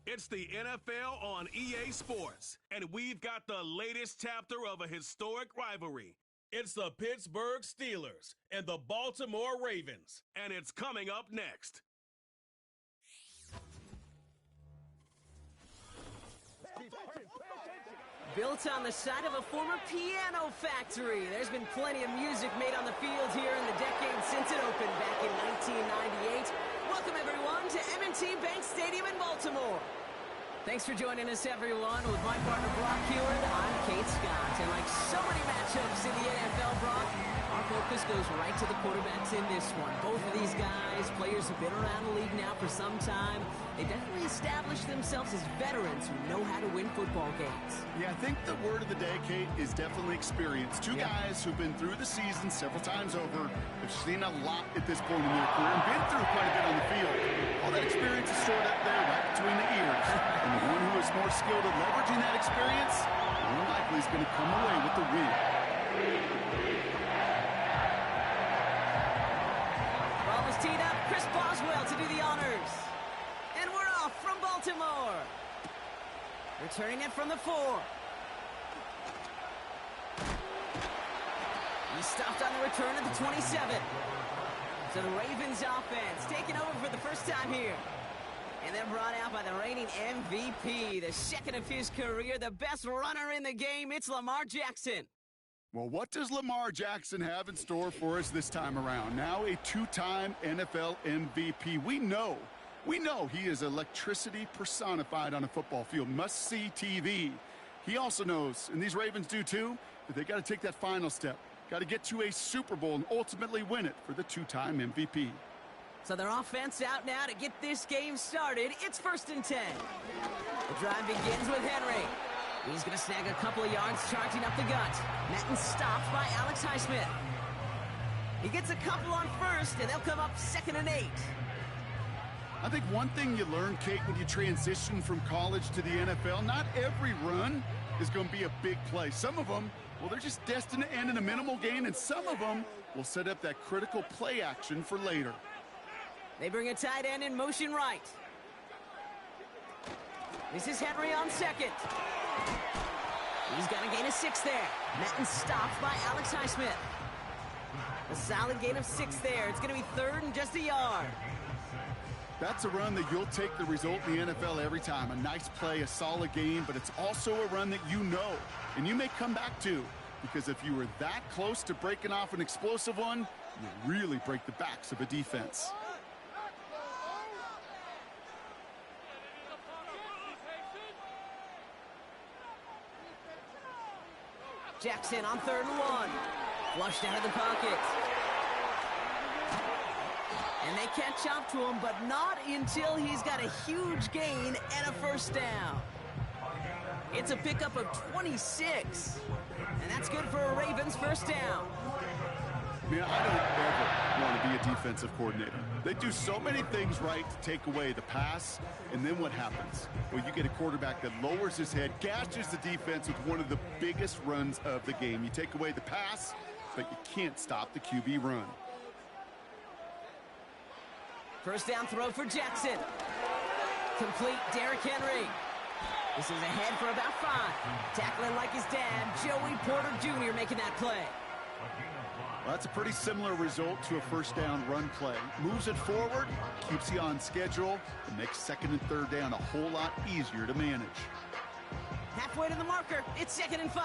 It's the NFL on EA Sports, and we've got the latest chapter of a historic rivalry. It's the Pittsburgh Steelers and the Baltimore Ravens, and it's coming up next. Built on the site of a former piano factory, there's been plenty of music made on the field here in the decade since it opened back in 1998. Welcome, everyone, to M&T Bank Stadium in Baltimore. Thanks for joining us, everyone. With my partner, Brock Heward, I'm Kate Scott. And like so many matchups in the NFL, Brock, our focus goes right to the quarterbacks in this one. Both of these guys, players who've been around the league now for some time, they definitely established themselves as veterans who know how to win football games. Yeah, I think the word of the day, Kate, is definitely experience. Two guys who've been through the season several times over, have seen a lot at this point in their career, and been through quite a bit on the field. All that experience is stored up there right between the ears. And the one who is more skilled at leveraging that experience, more likely is going to come away with the win. Ball was teed up. Chris Boswell to do the honors. And we're off from Baltimore. Returning it from the 4. He stopped on the return at the 27. So the Ravens offense taking over for the first time here. And then brought out by the reigning MVP, the second of his career, the best runner in the game. It's Lamar Jackson. Well, what does Lamar Jackson have in store for us this time around? Now a two-time NFL MVP. We know he is electricity personified on a football field. Must-see TV. He also knows, and these Ravens do too, that they got to take that final step. Got to get to a Super Bowl and ultimately win it for the two-time MVP. So their offense out now to get this game started. It's 1st and 10. The drive begins with Henry. He's going to snag a couple of yards charging up the gut. Madden stopped by Alex Highsmith. He gets a couple on first, and they'll come up 2nd and 8. I think one thing you learn, Kate, when you transition from college to the NFL, not every run is going to be a big play. Some of them, well, they're just destined to end in a minimal gain, and some of them will set up that critical play action for later. They bring a tight end in motion right. This is Henry on 2nd. He's got a gain of 6 there. Madden stopped by Alex Highsmith. A solid gain of 6 there. It's going to be 3rd and just a yard. That's a run that you'll take the result in the NFL every time. A nice play, a solid game, but it's also a run that you know, and you may come back to, because if you were that close to breaking off an explosive one, you really break the backs of a defense. Jackson on 3rd and 1. Flushed out of the pocket. And they catch up to him, but not until he's got a huge gain and a 1st down. It's a pickup of 26. And that's good for a Ravens 1st down. Man, I don't ever want to be a defensive coordinator. They do so many things right to take away the pass, and then what happens? Well, you get a quarterback that lowers his head, gashes the defense with one of the biggest runs of the game. You take away the pass, but you can't stop the QB run. 1st down throw for Jackson. Complete, Derrick Henry. This is ahead for about 5. Tackling like his dad, Joey Porter Jr. making that play. Well, that's a pretty similar result to a 1st down run play. Moves it forward, keeps you on schedule, and makes 2nd and 3rd down a whole lot easier to manage. Halfway to the marker, it's 2nd and 5.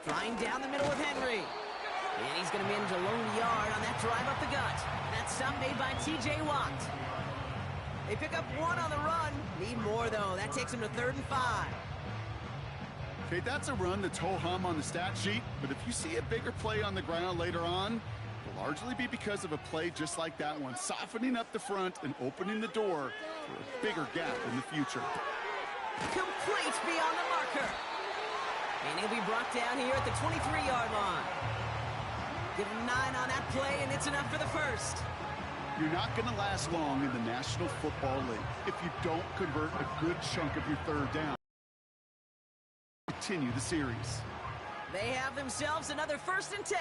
Flying down the middle with Henry. And he's going to manage a lone yard on that drive up the gut. That stop made by T.J. Watt. They pick up 1 on the run. Need more, though. That takes them to 3rd and 5. Okay, that's a run that's ho-hum on the stat sheet, but if you see a bigger play on the ground later on, it'll largely be because of a play just like that one, softening up the front and opening the door for a bigger gap in the future. Complete beyond the marker. And he'll be brought down here at the 23-yard line. Give him 9 on that play, and it's enough for the 1st. You're not going to last long in the National Football League if you don't convert a good chunk of your 3rd down. Continue the series. They have themselves another 1st and 10.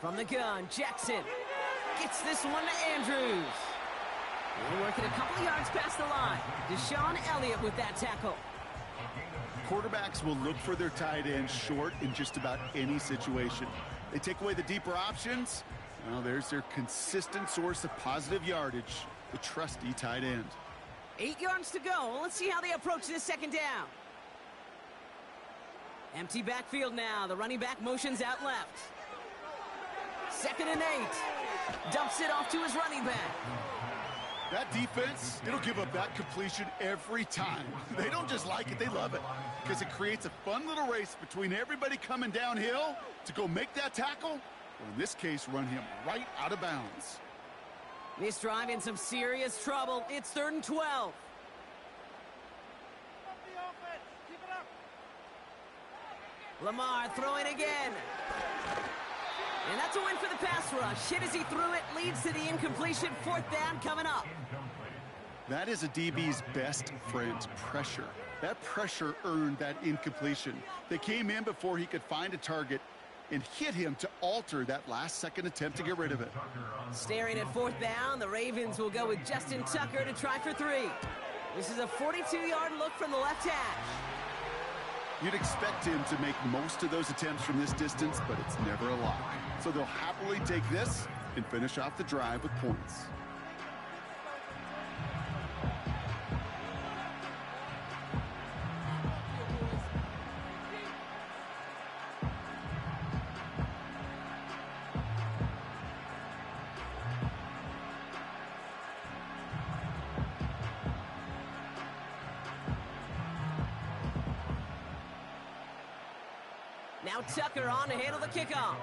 From the gun, Jackson gets this one to Andrews. They're working a couple of yards past the line. Deshaun Elliott with that tackle. Quarterbacks will look for their tight end short in just about any situation. They take away the deeper options. Well, there's their consistent source of positive yardage, the trusty tight end. 8 yards to go. Let's see how they approach this second down. Empty backfield now. The running back motions out left. 2nd and 8. Dumps it off to his running back. That defense, it'll give up that completion every time. They don't just like it, they love it. Because it creates a fun little race between everybody coming downhill to go make that tackle, or in this case, run him right out of bounds. This drive in some serious trouble. It's 3rd and 12. Lamar throwing again. And that's a win for the pass rush. Hit as he threw it, leads to the incompletion. 4th down coming up. That is a DB's best friend, pressure. That pressure earned that incompletion. They came in before he could find a target and hit him to alter that last-second attempt to get rid of it. Staring at 4th down, the Ravens will go with Justin Tucker to try for 3. This is a 42-yard look from the left hash. You'd expect him to make most of those attempts from this distance, but it's never a lock. So they'll happily take this and finish off the drive with points. Now Tucker on to handle the kickoff.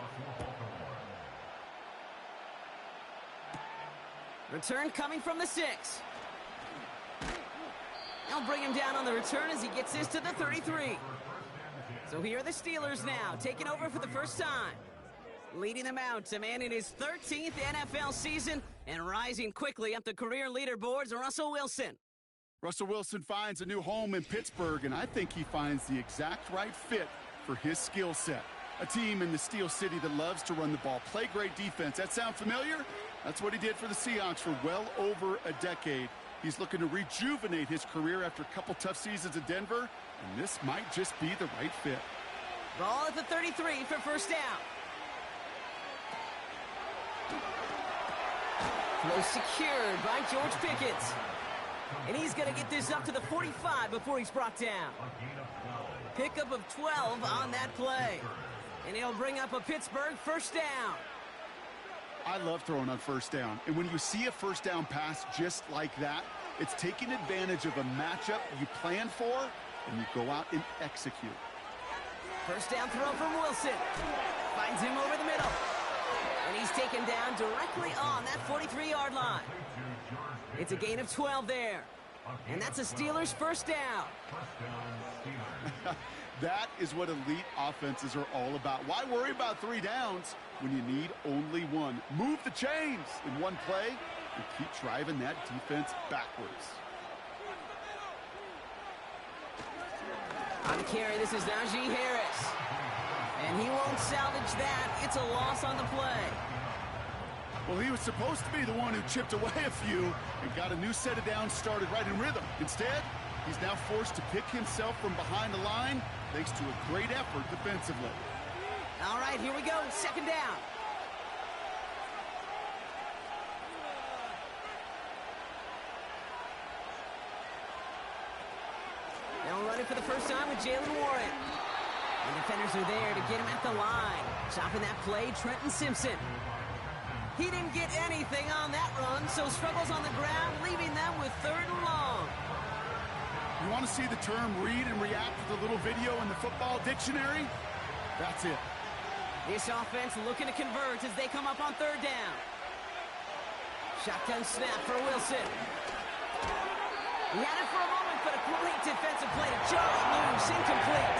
Return coming from the 6. They'll bring him down on the return as he gets this to the 33. So here are the Steelers now, taking over for the first time. Leading them out, a man in his 13th NFL season and rising quickly up the career leaderboards, Russell Wilson. Russell Wilson finds a new home in Pittsburgh, and I think he finds the exact right fit for his skill set. A team in the Steel City that loves to run the ball, play great defense. That sound familiar? That's what he did for the Seahawks for well over a decade. He's looking to rejuvenate his career after a couple tough seasons in Denver, and this might just be the right fit. Ball at the 33 for first down. Close secured by George Pickett. And he's going to get this up to the 45 before he's brought down. Pickup of 12 on that play. And he'll bring up a Pittsburgh first down. I love throwing on first down. And when you see a first down pass just like that, it's taking advantage of a matchup you plan for, and you go out and execute. First down throw from Wilson. Finds him over the middle. And he's taken down directly on that 43-yard line. It's a gain of 12 there. And that's a Steelers first down. That is what elite offenses are all about. Why worry about 3 downs when you need only 1? Move the chains in one play and keep driving that defense backwards. On the carry, this is Najee Harris. And he won't salvage that. It's a loss on the play. Well, he was supposed to be the one who chipped away a few and got a new set of downs started right in rhythm. Instead, he's now forced to pick himself from behind the line thanks to a great effort defensively. All right, here we go. Second down. Now running for the first time with Jalen Warren. And defenders are there to get him at the line. Chopping that play, Trenton Simpson. He didn't get anything on that run, so struggles on the ground, leaving them with 3rd and long. You want to see the term read and react with a little video in the football dictionary? That's it. This offense looking to convert as they come up on 3rd down. Shotgun snap for Wilson. He had it for a moment, but a great defensive play to Charlie loose, incomplete.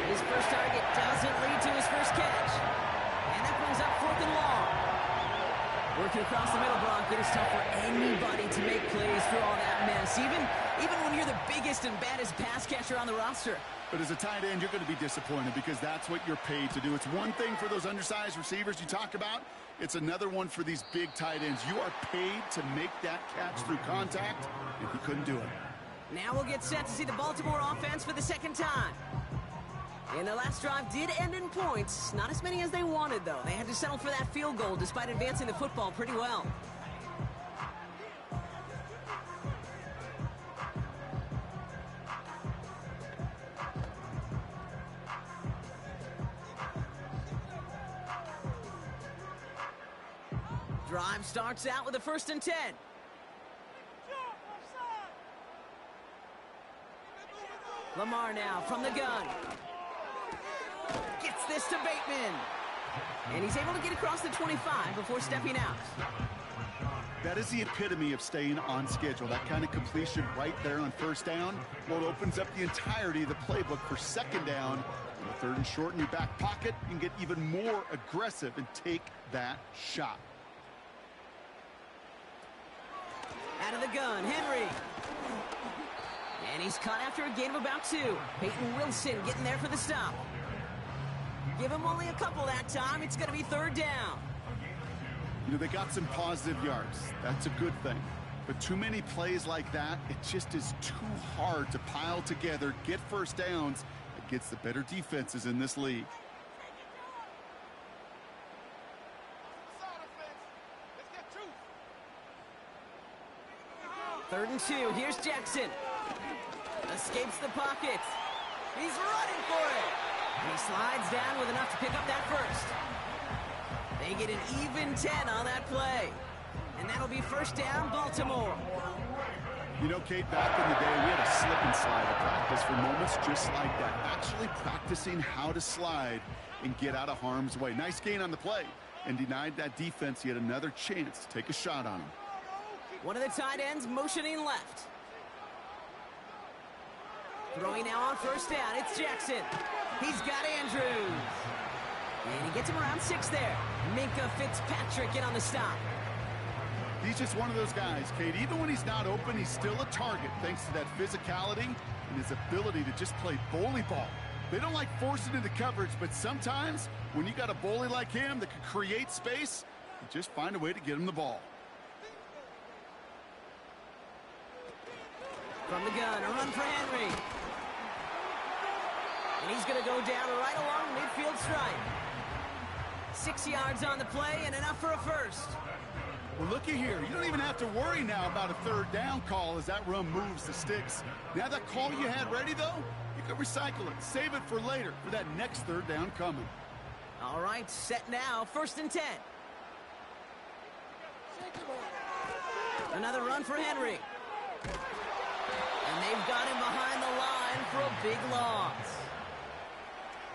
His first target doesn't lead to his first catch. And that brings up 4th and long. Working across the middle, Brock. It is tough for anybody to make plays through all that mess, even when you're the biggest and baddest pass catcher on the roster. But as a tight end, you're going to be disappointed because that's what you're paid to do. It's one thing for those undersized receivers you talk about. It's another one for these big tight ends. You are paid to make that catch through contact, and he couldn't do it. Now we'll get set to see the Baltimore offense for the second time. And their last drive did end in points. Not as many as they wanted, though. They had to settle for that field goal despite advancing the football pretty well. Drive starts out with a 1st and 10. Lamar now from the gun. Gets this to Bateman. And he's able to get across the 25 before stepping out. That is the epitome of staying on schedule. That kind of completion right there on 1st down. Well, it opens up the entirety of the playbook for 2nd down. On the 3rd and short in your back pocket, you can get even more aggressive and take that shot. Out of the gun, Henry. And he's caught after a gain of about 2. Peyton Wilson getting there for the stop. Give him only a couple that time. It's going to be 3rd down. You know, they got some positive yards. That's a good thing. But too many plays like that, it just is too hard to pile together, get 1st downs against the better defenses in this league. Third and 2. Here's Jackson. Escapes the pocket. He's running for it. And he slides down with enough to pick up that 1st. They get an even 10 on that play. And that'll be 1st down, Baltimore. You know, Kate, back in the day, we had a slip and slide at practice for moments just like that. Actually practicing how to slide and get out of harm's way. Nice gain on the play. And denied that defense yet another chance to take a shot on him. One of the tight ends motioning left. Throwing now on 1st down. It's Jackson. He's got Andrews. And he gets him around 6 there. Minka Fitzpatrick in on the stop. He's just one of those guys, Kate. Even when he's not open, he's still a target thanks to that physicality and his ability to just play bully ball. They don't like forcing into coverage, but sometimes when you got a bully like him that can create space, you just find a way to get him the ball. From the gun, a run for Henry. And he's going to go down right along midfield stripe. 6 yards on the play and enough for a 1st. Well, looky here. You don't even have to worry now about a 3rd down call as that run moves the sticks. Now that call you had ready, though, you can recycle it. Save it for later for that next 3rd down coming. All right, set now. 1st and 10. Another run for Henry. And they've got him behind the line for a big loss.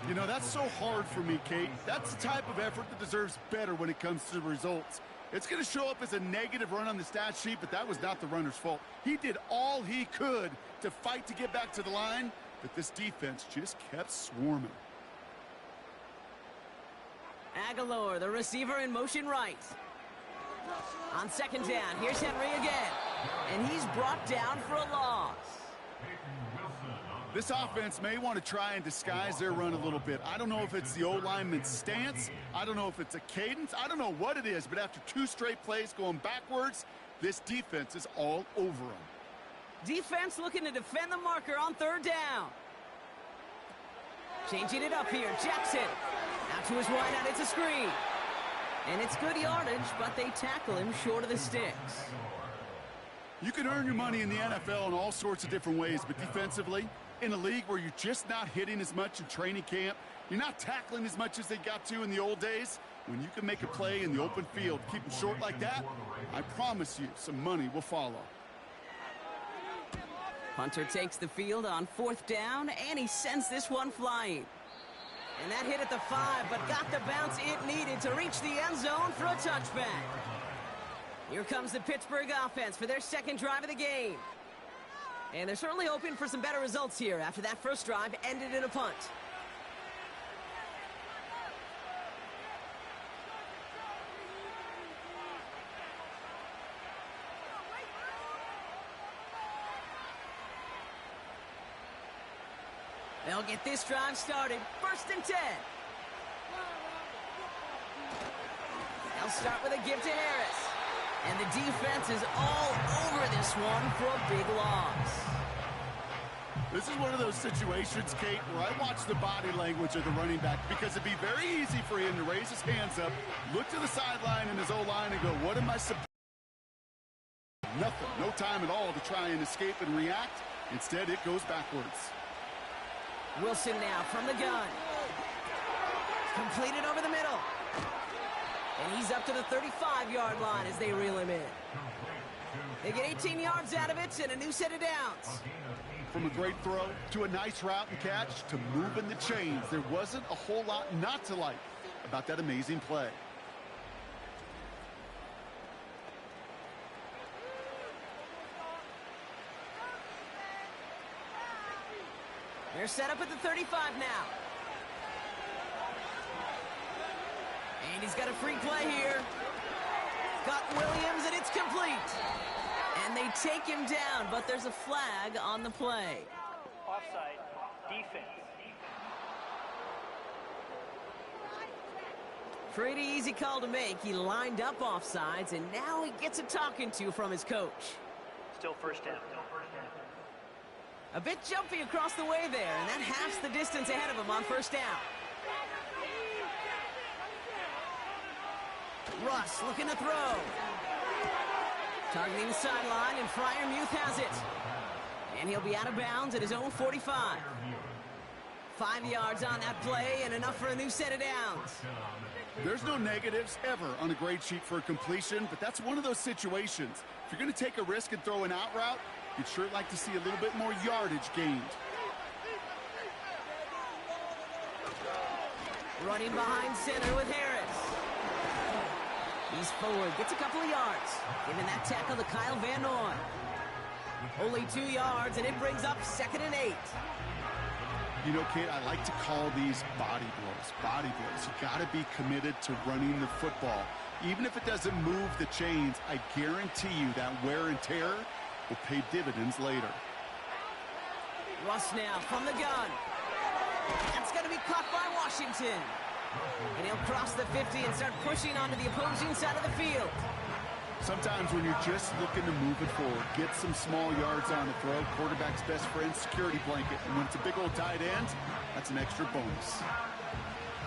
You know, that's so hard for me, Kate. That's the type of effort that deserves better when it comes to the results. It's going to show up as a negative run on the stat sheet, but that was not the runner's fault. He did all he could to fight to get back to the line, but this defense just kept swarming. Aguilar, the receiver, in motion right. On 2nd down, here's Henry again. And he's brought down for a loss. This offense may want to try and disguise their run a little bit. I don't know if it's the O-lineman's stance. I don't know if it's a cadence. I don't know what it is, but after 2 straight plays going backwards, this defense is all over them. Defense looking to defend the marker on 3rd down. Changing it up here, Jackson. Out to his wideout, it's a screen. And it's good yardage, but they tackle him short of the sticks. You can earn your money in the NFL in all sorts of different ways, but defensively, in a league where you're just not hitting as much in training camp, you're not tackling as much as they got to in the old days, when you can make a play in the open field, keep them short like that, I promise you some money will follow. Hunter takes the field on 4th down, and he sends this one flying. And that hit at the 5, but got the bounce it needed to reach the end zone for a touchback. Here comes the Pittsburgh offense for their 2nd drive of the game. And they're certainly hoping for some better results here after that 1st drive ended in a punt. They'll get this drive started. 1st and 10. They'll start with a give to Harris. And the defense is all over this one for a big loss. This is one of those situations, Kate, where I watch the body language of the running back because it'd be very easy for him to raise his hands up, look to the sideline in his O-line and go, what am I supposed to do? Nothing. No time at all to try and escape and react. Instead, it goes backwards. Wilson now from the gun. Completed over the middle. And he's up to the 35-yard line as they reel him in. They get 18 yards out of it and a new set of downs. From a great throw to a nice route and catch to moving the chains, there wasn't a whole lot not to like about that amazing play. They're set up at the 35 now. And he's got a free play here. Got Williams, and it's complete. And they take him down, but there's a flag on the play. Offside, defense. Pretty easy call to make. He lined up offsides, and now he gets a talking to from his coach. Still 1st down. A bit jumpy across the way there, and that halves the distance ahead of him on 1st down. Russ looking to throw. Targeting the sideline, and Freiermuth has it. And he'll be out of bounds at his own 45. 5 yards on that play, and enough for a new set of downs. There's no negatives ever on a grade sheet for a completion, but that's one of those situations. If you're going to take a risk and throw an out route, you'd sure like to see a little bit more yardage gained. Running behind center with Harris. He's forward, gets a couple of yards. Giving that tackle to Kyle Van Noy. Only 2 yards, and it brings up 2nd and 8. You know, Kate, I like to call these body blows. Body blows. You got to be committed to running the football. Even if it doesn't move the chains, I guarantee you that wear and tear will pay dividends later. Russ now from the gun. That's going to be caught by Washington. And he'll cross the 50 and start pushing onto the opposing side of the field. Sometimes when you're just looking to move it forward, get some small yards on the throw, quarterback's best friend, security blanket. And when it's a big old tight end, that's an extra bonus.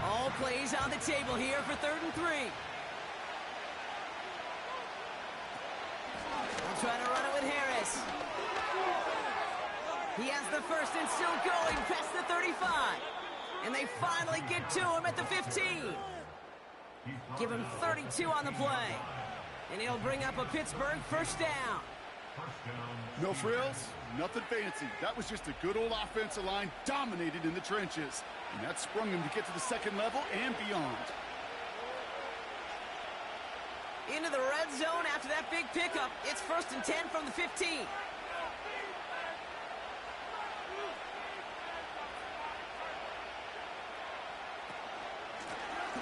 All plays on the table here for 3rd and 3. We'll try to run it with Harris. He has the 1st and still going past the 35. And they finally get to him at the 15. Give him 32 on the play. And he'll bring up a Pittsburgh 1st down. No frills, nothing fancy. That was just a good old offensive line dominated in the trenches. And that sprung him to get to the 2nd level and beyond. Into the red zone after that big pickup. It's 1st and 10 from the 15.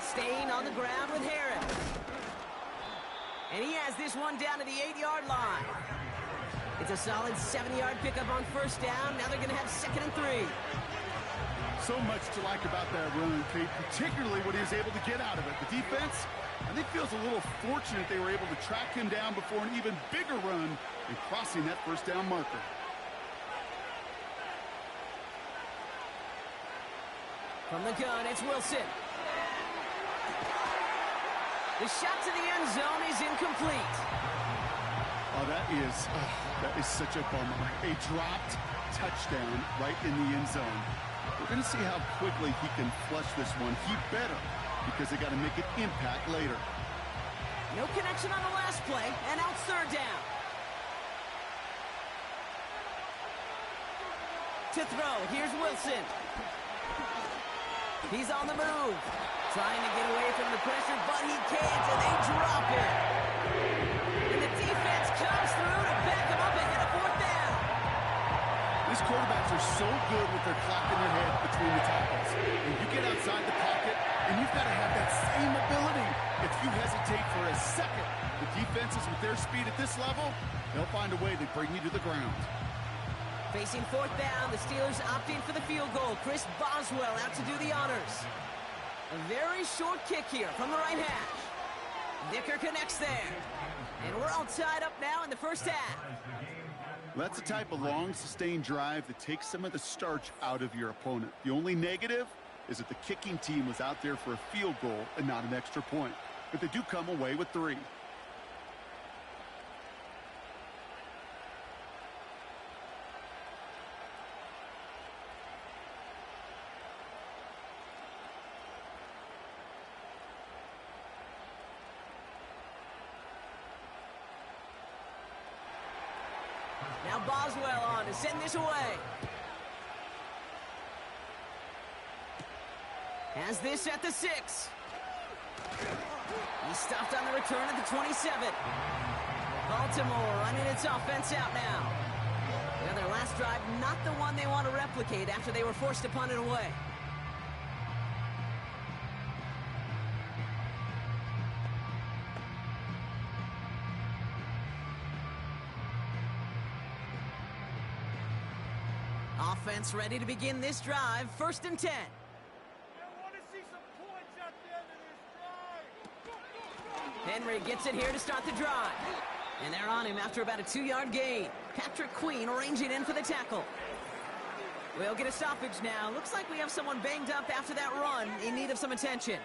Staying on the ground with Harris. And he has this one down to the 8-yard line. It's a solid 7-yard pickup on 1st down. Now they're going to have 2nd and 3. So much to like about that run, Kate, particularly what he was able to get out of it. The defense, I think, feels a little fortunate they were able to track him down before an even bigger run and crossing that 1st down marker. From the gun, it's Wilson. The shot to the end zone is incomplete. Oh, that is such a bummer. A dropped touchdown right in the end zone. We're going to see how quickly he can flush this one. He better, because they got to make an impact later. No connection on the last play, and out 3rd down. To throw, here's Wilson. He's on the move. Trying to get away from the pressure, but he can't, and they drop it. And the defense comes through to back him up ahead of 4th down. These quarterbacks are so good with their clock in their head between the tackles. And you get outside the pocket, and you've got to have that same ability. If you hesitate for a second, the defenses with their speed at this level, they'll find a way to bring you to the ground. Facing fourth down, the Steelers opting for the field goal. Chris Boswell out to do the honors. A very short kick here from the right hash. Dicker connects there. And we're all tied up now in the first half. That's the type of long, sustained drive that takes some of the starch out of your opponent. The only negative is that the kicking team was out there for a field goal and not an extra point. But they do come away with 3. Now Boswell on to send this away. Has this at the 6. He's stopped on the return at the 27. Baltimore running its offense out now. Well, their last drive, not the one they want to replicate after they were forced to punt it away. Offense ready to begin this drive. 1st and 10. Henry gets it here to start the drive. And they're on him after about a 2-yard gain. Patrick Queen ranging in for the tackle. We'll get a stoppage now. Looks like we have someone banged up after that run in need of some attention.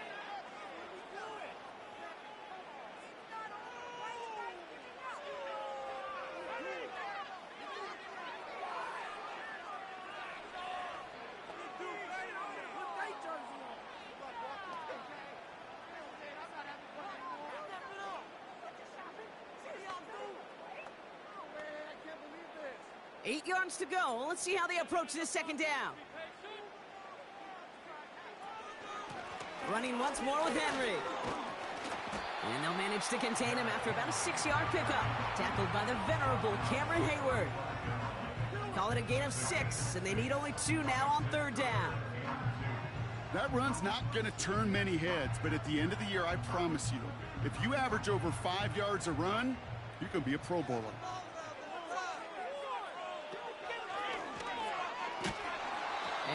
Eight yards to go. Let's see how they approach this 2nd down. Running once more with Henry. And they'll manage to contain him after about a 6-yard pickup. Tackled by the venerable Cameron Hayward. Call it a gain of 6, and they need only 2 now on 3rd down. That run's not going to turn many heads, but at the end of the year, I promise you, if you average over 5 yards a run, you can be a Pro Bowler.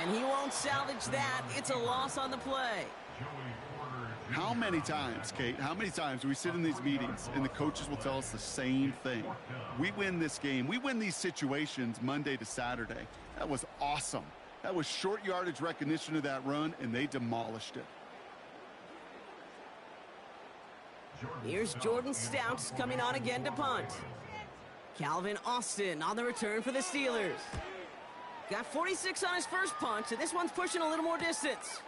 And he won't salvage that. It's a loss on the play. How many times, Kate, how many times do we sit in these meetings and the coaches will tell us the same thing? We win this game. We win these situations Monday to Saturday. That was awesome. That was short yardage recognition of that run, and they demolished it. Here's Jordan Stouts coming on again to punt. Calvin Austin on the return for the Steelers. Got 46 on his first punt, so this one's pushing a little more distance.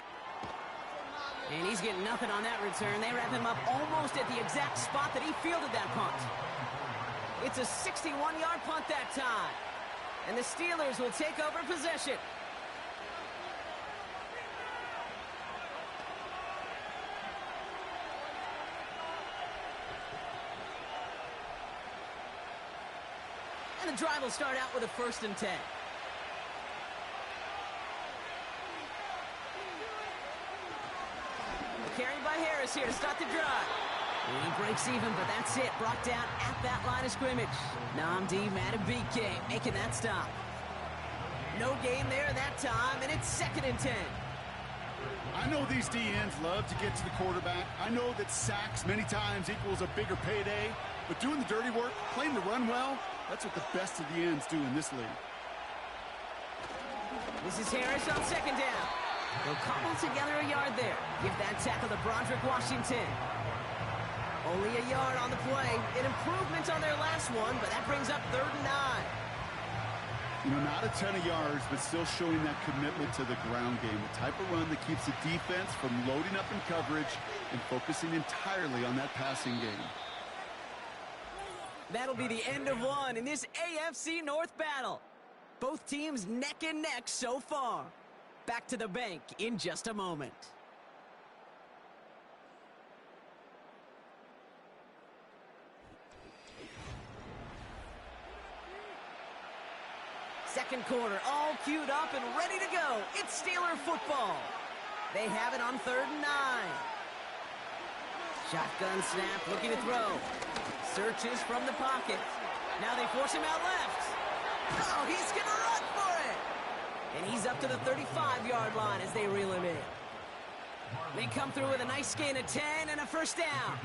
And he's getting nothing on that return. They wrap him up almost at the exact spot that he fielded that punt. It's a 61-yard punt that time. And the Steelers will take over possession. And the drive will start out with a 1st and 10. Carried by Harris here to start the drive. And he breaks even, but that's it. Brought down at that line of scrimmage. Nnamdi Madubuike making that stop. No gain there that time, and it's 2nd and 10. I know these DNs love to get to the quarterback. I know that sacks many times equals a bigger payday, but doing the dirty work, playing the run well, that's what the best of the ends do in this league. This is Harris on 2nd down. They'll cobble together a yard there. Give that tackle to Broderick Washington. Only a yard on the play. An improvement on their last one, but that brings up 3rd and 9. You know, not a ton of yards, but still showing that commitment to the ground game. The type of run that keeps the defense from loading up in coverage and focusing entirely on that passing game. That'll be the end of one in this AFC North battle. Both teams neck and neck so far. Back to the bank in just a moment. Second quarter, all queued up and ready to go. It's Steeler football. They have it on 3rd and 9. Shotgun snap, looking to throw. Searches from the pocket. Now they force him out left. Oh, he's going to run for it. And he's up to the 35-yard line as they reel him in. They come through with a nice gain of 10 and a first down.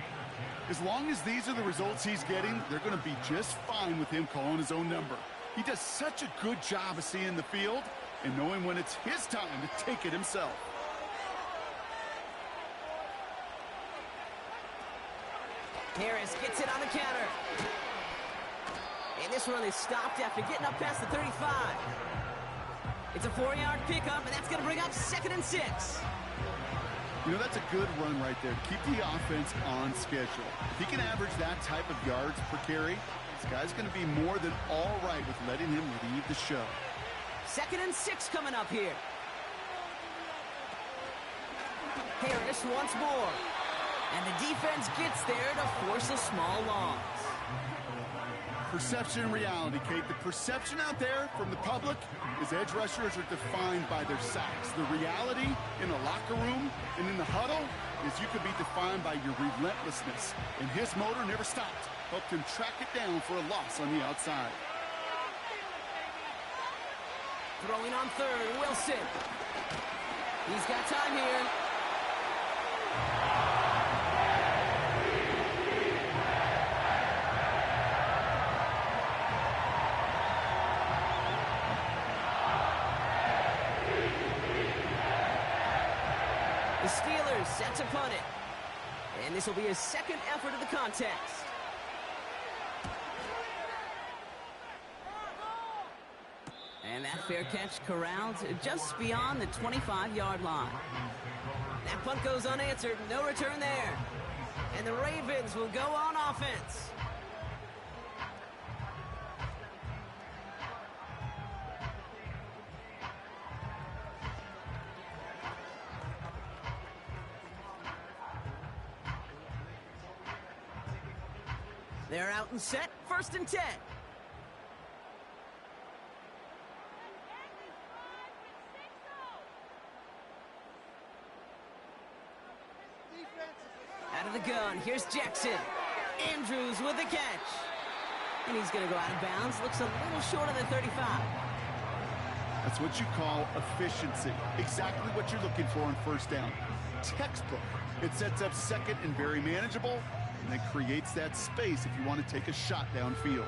As long as these are the results he's getting, they're going to be just fine with him calling his own number. He does such a good job of seeing the field and knowing when it's his time to take it himself. Harris gets it on the counter. And this run is stopped after getting up past the 35. It's a 4-yard pickup, and that's going to bring up 2nd and 6. You know, that's a good run right there to keep the offense on schedule. If he can average that type of yards per carry, this guy's going to be more than all right with letting him lead the show. 2nd and 6 coming up here. Harris once more. And the defense gets there to force a small loss. Perception and reality, Kate. The perception out there from the public is edge rushers are defined by their size. The reality in the locker room and in the huddle is you could be defined by your relentlessness. And his motor never stopped. Helped him track it down for a loss on the outside. Throwing on third, Wilson. He's got time here. The Steelers set to punt it. And this will be his 2nd effort of the contest. And that fair catch corralled just beyond the 25-yard line. That punt goes unanswered, no return there. And the Ravens will go on offense. They're out and set, 1st and 10. Out of the gun, here's Jackson. Andrews with the catch. And he's going to go out of bounds. Looks a little short of the 35. That's what you call efficiency. Exactly what you're looking for on 1st down. Textbook. It sets up 2nd and very manageable, and it creates that space if you want to take a shot downfield.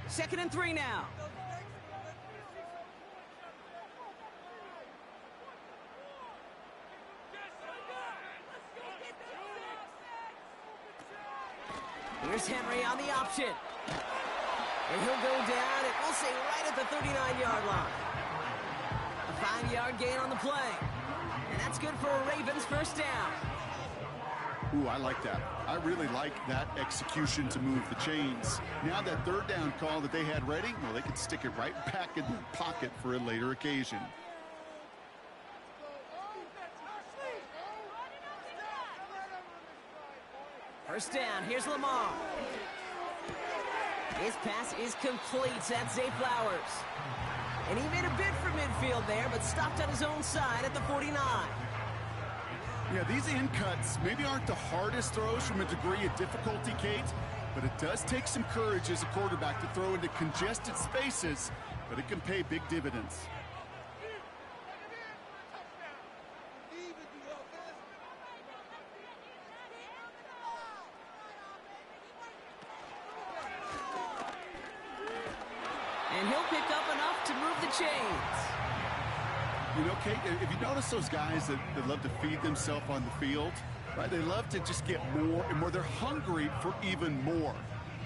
2nd and 3 now. Here's Henry on the option. And he'll go down, and we'll say right at the 39-yard line. A 5-yard gain on the play. And that's good for a Ravens 1st down. Ooh, I like that. I really like that execution to move the chains. Now that 3rd down call that they had ready, well, they could stick it right back in their pocket for a later occasion. First down, here's Lamar. His pass is complete. That's Zay Flowers. And he made a bid for midfield there, but stopped on his own side at the 49. Yeah, these in cuts maybe aren't the hardest throws from a degree of difficulty, Kate, but it does take some courage as a quarterback to throw into congested spaces, but it can pay big dividends. And he'll pick up enough to move the chains. You know, Kate, if you notice those guys that love to feed themselves on the field, right? They love to just get more and more. They're hungry for even more.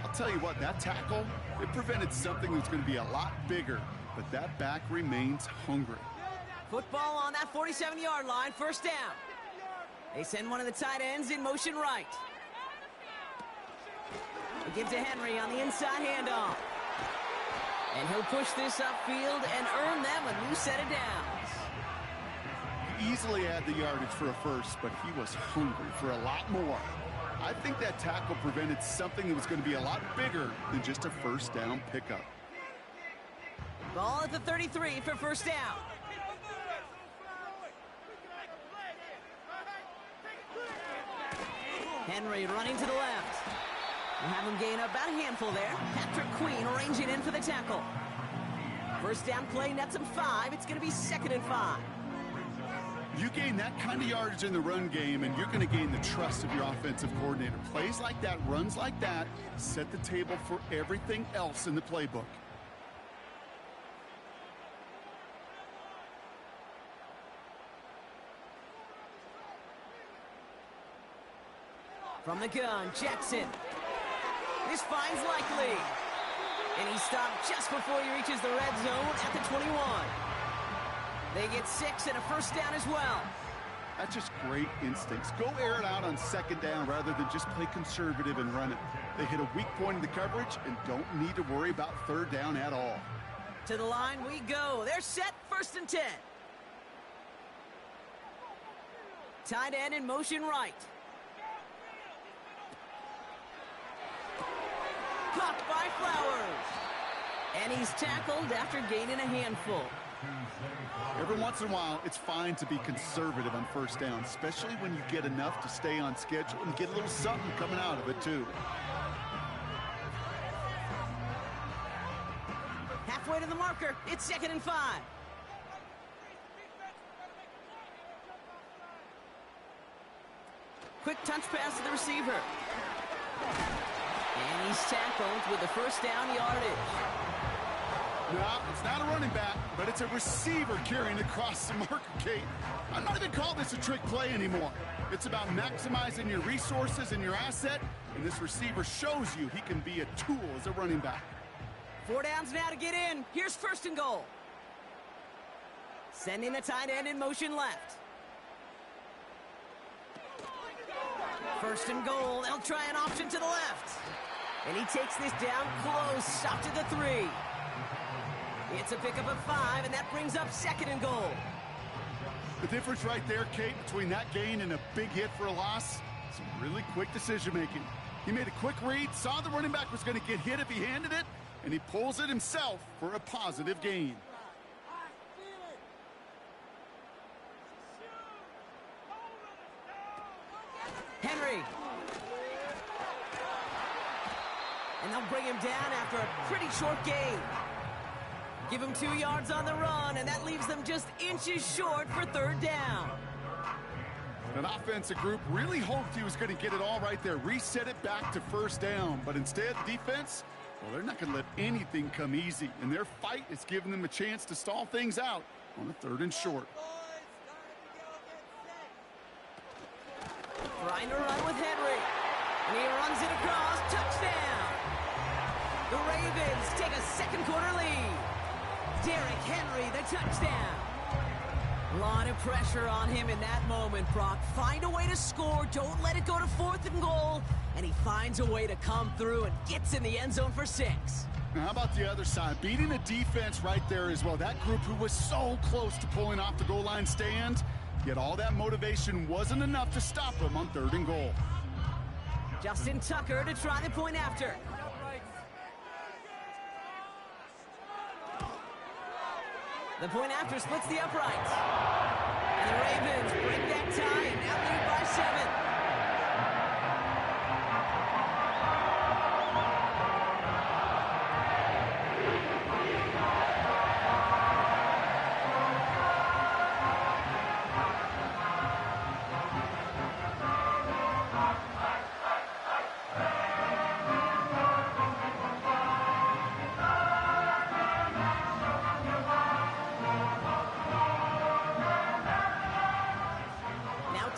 I'll tell you what, that tackle, it prevented something that's going to be a lot bigger, but that back remains hungry. Football on that 47-yard line, 1st down. They send one of the tight ends in motion right. They give to Henry on the inside handoff. And he'll push this upfield and earn them a new set of downs. He easily had the yardage for a 1st, but he was hungry for a lot more. I think that tackle prevented something that was going to be a lot bigger than just a 1st down pickup. Ball at the 33 for 1st down. Henry running to the left. We'll have him gain about a handful there. Patrick Queen arranging in for the tackle. First down play nets him 5. It's going to be 2nd and 5. You gain that kind of yardage in the run game, and you're going to gain the trust of your offensive coordinator. Plays like that, runs like that, set the table for everything else in the playbook. From the gun, Jackson. This finds Likely. And he stopped just before he reaches the red zone at the 21. They get 6 and a first down as well. That's just great instincts. Go air it out on 2nd down rather than just play conservative and run it. They hit a weak point in the coverage and don't need to worry about 3rd down at all. To the line we go. They're set, 1st and 10. Tight end in motion right. Caught by Flowers. And he's tackled after gaining a handful. Every once in a while, it's fine to be conservative on 1st down, especially when you get enough to stay on schedule and get a little something coming out of it, too. Halfway to the marker, it's 2nd and 5. Quick touch pass to the receiver. And he's tackled with the first down yardage. No, it's not a running back, but it's a receiver carrying across the marker, Kate. I'm not even calling this a trick play anymore. It's about maximizing your resources and your asset, and this receiver shows you he can be a tool as a running back. 4 downs now to get in. Here's 1st and goal. Sending the tight end in motion left. 1st and goal. They'll try an option to the left. And he takes this down close, up to the 3. It's a pickup of 5, and that brings up 2nd and goal. The difference right there, Kate, between that gain and a big hit for a loss, some really quick decision-making. He made a quick read, saw the running back was going to get hit if he handed it, and he pulls it himself for a positive gain. Henry. And they'll bring him down after a pretty short gain. Give him 2 yards on the run, and that leaves them just inches short for 3rd down. That offensive group really hoped he was going to get it all right there, reset it back to 1st down. But instead, defense, well, they're not going to let anything come easy. And their fight is giving them a chance to stall things out on a 3rd and short. Trying to run with Henry. And he runs it across. Touchdown! The Ravens take a 2nd quarter lead. Derrick Henry, the touchdown. A lot of pressure on him in that moment, Brock. Find a way to score. Don't let it go to 4th and goal. And he finds a way to come through and gets in the end zone for 6. Now, how about the other side? Beating the defense right there as well. That group who was so close to pulling off the goal line stand, yet all that motivation wasn't enough to stop them on 3rd and goal. Justin Tucker to try the point after. The point after splits the uprights. And the Ravens break that tie and now lead by 7.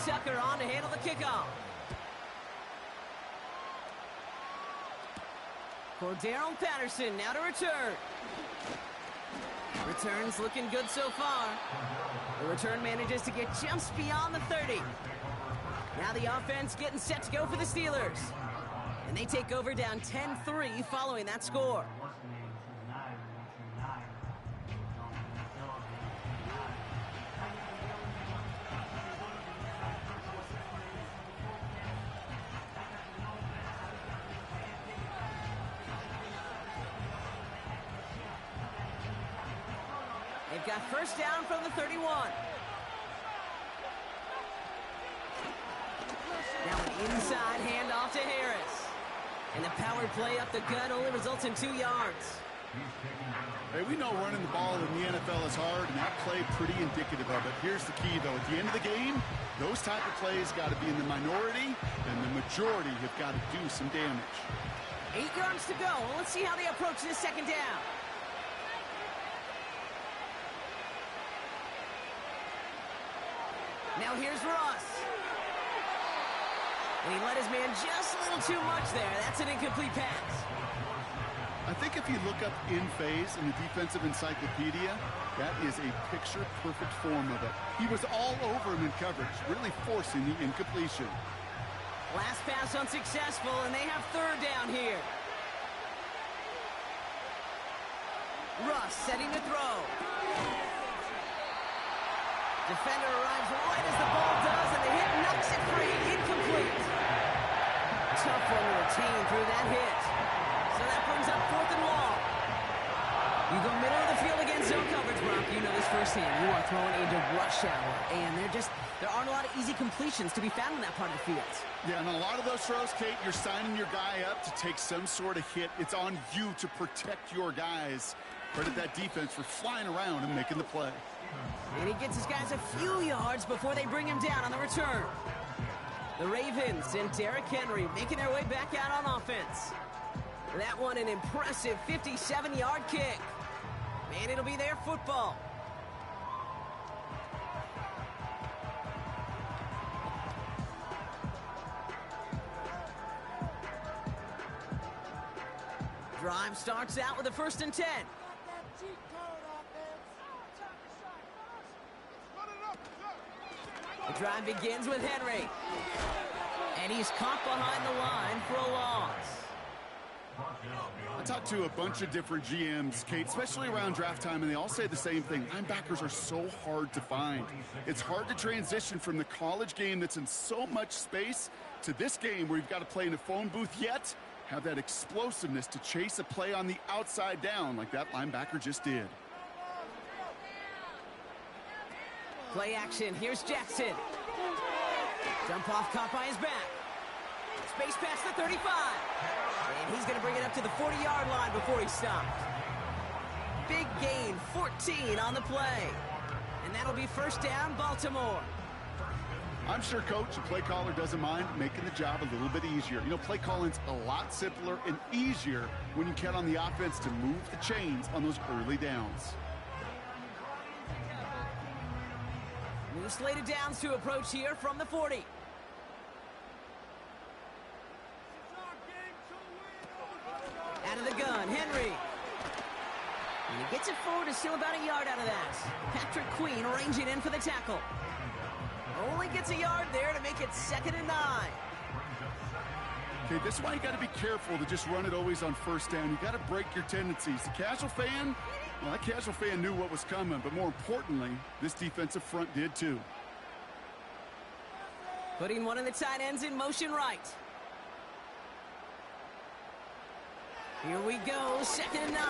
Tucker on to handle the kickoff. Cordarrelle Patterson now to return. Return's looking good so far. The return manages to get just beyond the 30. Now the offense getting set to go for the Steelers. And they take over down 10-3 following that score. They've got first down from the 31. Now an inside handoff to Harris. And the power play up the gut only results in 2 yards. Hey, we know running the ball in the NFL is hard, and that play pretty indicative of it. Here's the key, though. At the end of the game, those type of plays got to be in the minority, and the majority have got to do some damage. 8 yards to go. Well, let's see how they approach this second down. Now here's Russ. And he let his man just a little too much there. That's an incomplete pass. I think if you look up in phase in the defensive encyclopedia, that is a picture-perfect form of it. He was all over him in coverage, really forcing the incompletion. Last pass unsuccessful, and they have third down here. Russ setting to throw. Defender arrives right as the ball does, and the hit knocks it free. Incomplete. Tough one to retain through that hit. So that brings up 4th and long. You go middle of the field against zone coverage, Brock. You know this firsthand. You are throwing into rush hour, and there aren't a lot of easy completions to be found in that part of the field. Yeah, and a lot of those throws, Kate, you're signing your guy up to take some sort of hit. It's on you to protect your guys. Credit that defense for flying around and making the play. And he gets his guys a few yards before they bring him down on the return. The Ravens and Derrick Henry making their way back out on offense. That one an impressive 57-yard kick. And it'll be their football. Drive starts out with a 1st and 10. The drive begins with Henry. And he's caught behind the line for a loss. I talked to a bunch of different GMs, Kate, especially around draft time, and they all say the same thing. Linebackers are so hard to find. It's hard to transition from the college game that's in so much space to this game where you've got to play in a phone booth yet have that explosiveness to chase a play on the outside down like that linebacker just did. Play action. Here's Jackson. Jump off caught by his back. Space past the 35. And he's going to bring it up to the 40-yard line before he's stopped. Big gain, 14 on the play. And that'll be 1st down, Baltimore. I'm sure coach and play caller doesn't mind making the job a little bit easier. You know, play calling's a lot simpler and easier when you count on the offense to move the chains on those early downs. New slated downs to approach here from the 40. Out of the gun, Henry. And he gets it forward to still about a yard out of that. Patrick Queen ranging in for the tackle. Only gets a yard there to make it 2nd and 9. Okay, this is why you got to be careful to just run it always on 1st down. You got to break your tendencies. The casual fan, well, that casual fan knew what was coming, but more importantly, this defensive front did too. Putting one of the tight ends in motion right. Here we go, 2nd and 9.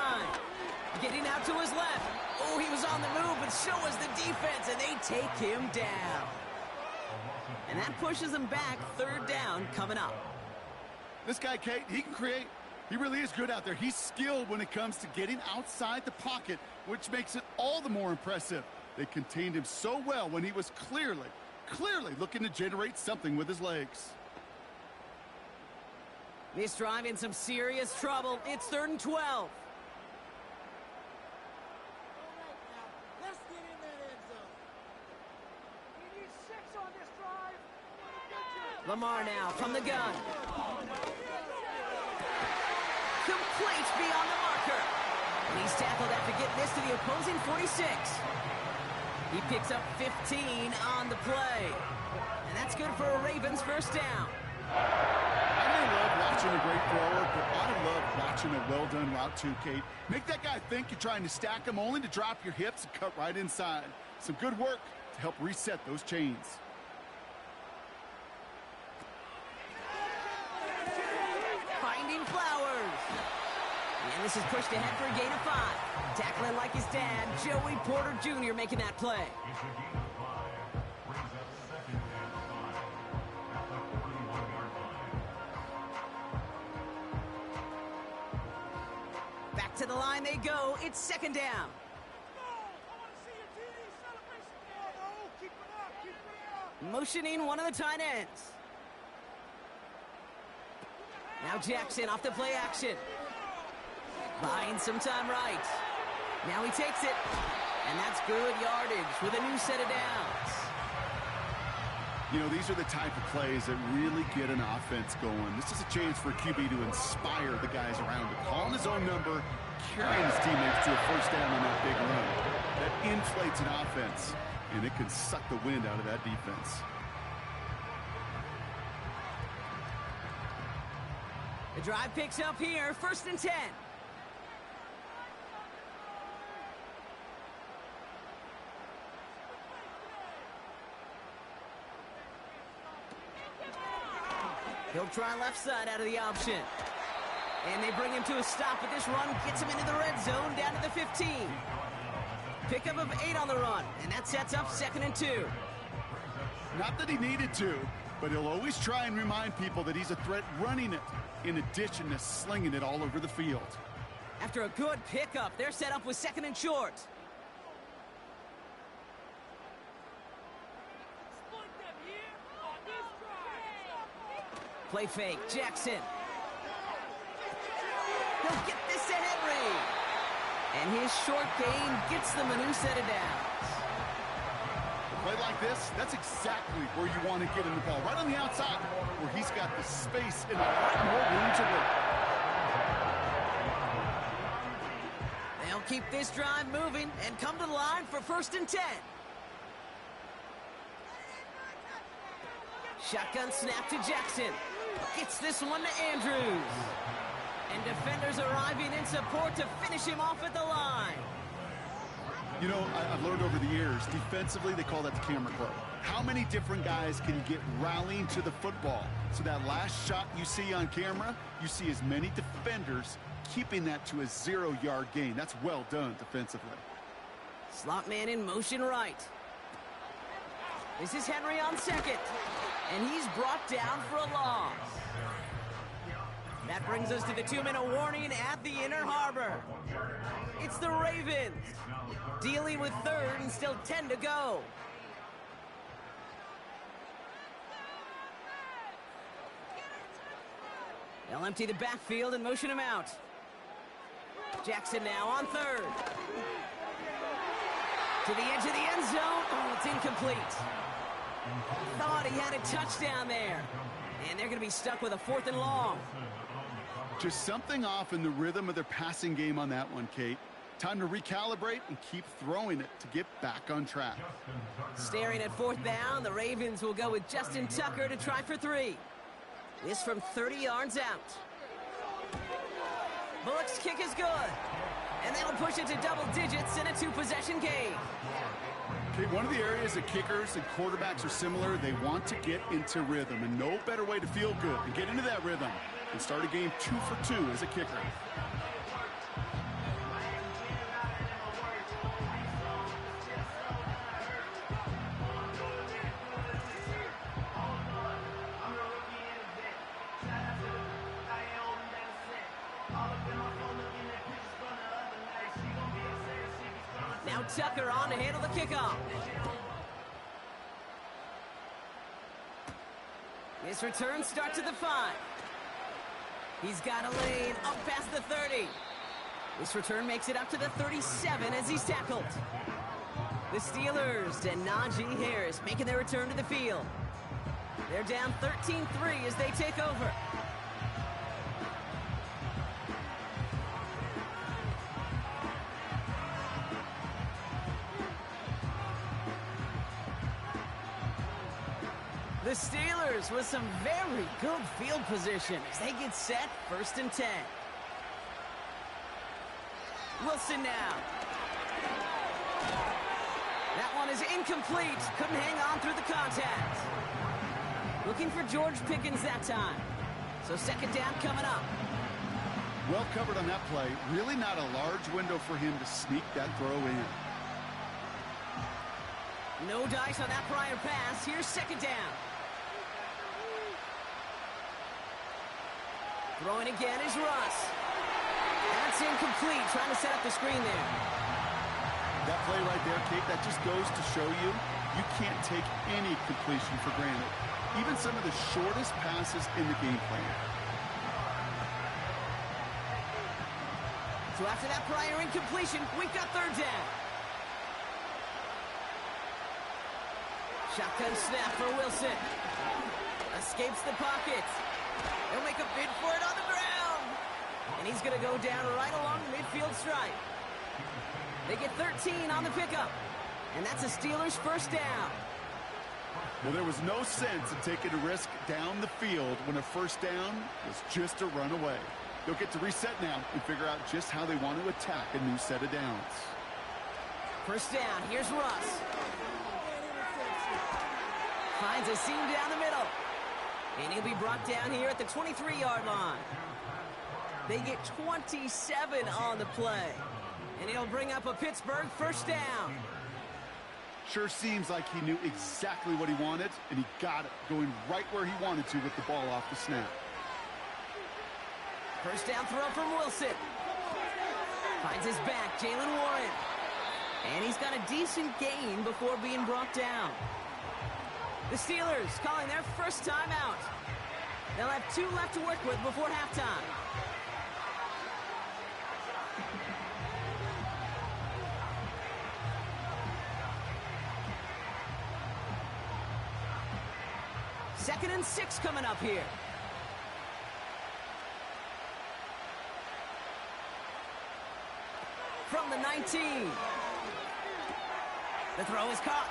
Getting out to his left. Oh, he was on the move, but so was the defense, and they take him down. And that pushes him back, 3rd down coming up. This guy, Kate, he can create. He really is good out there. He's skilled when it comes to getting outside the pocket, which makes it all the more impressive. They contained him so well when he was clearly looking to generate something with his legs. This drive in some serious trouble. It's 3rd and 12. Lamar now from the gun. Complete beyond the marker. And he's tackled after getting this to the opposing 46. He picks up 15 on the play. And that's good for a Ravens 1st down. I love watching a great thrower, but I love watching a well-done route too, Kate. Make that guy think you're trying to stack him only to drop your hips and cut right inside. Some good work to help reset those chains. Finding Flowers. And this is pushed ahead for a gain of 5. Tackling like his dad, Joey Porter Jr. making that play. to the line they go. It's second down. Motioning one of the tight ends. Now Jackson off the play action. Buying some time right. Now he takes it. And that's good yardage with a new set of downs. You know, these are the type of plays that really get an offense going. This is a chance for QB to inspire the guys around him. Calling his own number, carrying his teammates to a first down on that big run. That inflates an offense, and it can suck the wind out of that defense. The drive picks up here, 1st and 10. He'll try left side out of the option. And they bring him to a stop, but this run gets him into the red zone down to the 15. Pickup of 8 on the run, and that sets up 2nd and 2. Not that he needed to, but he'll always try and remind people that he's a threat running it, in addition to slinging it all over the field. After a good pickup, they're set up with 2nd and short. Play fake, Jackson. He'll get this to Henry. And his short gain gets them a new set of downs. A play like this, that's exactly where you want to get in the ball. Right on the outside, where he's got the space and a lot more room to work. They'll keep this drive moving and come to the line for 1st and 10. Shotgun snap to Jackson. Gets this one to Andrews. And defenders arriving in support to finish him off at the line. You know, I've learned over the years, defensively, they call that the camera club. How many different guys can get rallying to the football? So that last shot you see on camera, you see as many defenders keeping that to a 0-yard gain. That's well done defensively. Slot man in motion right. This is Henry on 2nd. And he's brought down for a loss. That brings us to the 2-minute warning at the Inner Harbor. It's the Ravens dealing with 3rd and still 10 to go. They'll empty the backfield and motion him out. Jackson now on 3rd. To the edge of the end zone. Oh, it's incomplete. Thought he had a touchdown there. And they're going to be stuck with a 4th and long. Just something off in the rhythm of their passing game on that one, Kate. Time to recalibrate and keep throwing it to get back on track. Staring at 4th down, the Ravens will go with Justin Tucker to try for 3. This from 30 yards out. Bullock's kick is good. And that'll push it to double digits in a 2-possession game. Okay, one of the areas that kickers and quarterbacks are similar, they want to get into rhythm. And no better way to feel good and get into that rhythm and start a game 2 for 2 as a kicker. Now Tucker on to handle the kickoff. This return starts at the 5. He's got a lane up past the 30. This return makes it up to the 37 as he's tackled. The Steelers and Najee Harris making their return to the field. They're down 13-3 as they take over. The Steelers with some very good field position as they get set, 1st and 10. Wilson now. That one is incomplete. Couldn't hang on through the contact. Looking for George Pickens that time. So 2nd down coming up. Well covered on that play. Really not a large window for him to sneak that throw in. No dice on that prior pass. Here's 2nd down. Throwing again is Russ. That's incomplete, trying to set up the screen there. That play right there, Kate, that just goes to show you, you can't take any completion for granted. Even some of the shortest passes in the game plan. So after that prior incompletion, we've got third down. Shotgun snap for Wilson. Escapes the pocket. He'll make a bid for it on the ground. And he's going to go down right along the midfield stripe. They get 13 on the pickup. And that's a Steelers first down. Well, there was no sense in taking a risk down the field when a first down was just a run away. They'll get to reset now and figure out just how they want to attack a new set of downs. First down, here's Russ. Finds a seam down the middle. And he'll be brought down here at the 23-yard line. They get 27 on the play. And it'll bring up a Pittsburgh first down. Sure seems like he knew exactly what he wanted, and he got it, going right where he wanted to with the ball off the snap. First down throw from Wilson. Finds his back, Jalen Warren. And he's got a decent gain before being brought down. The Steelers calling their first timeout. They'll have 2 left to work with before halftime. Second and 6 coming up here. From the 19. The throw is caught.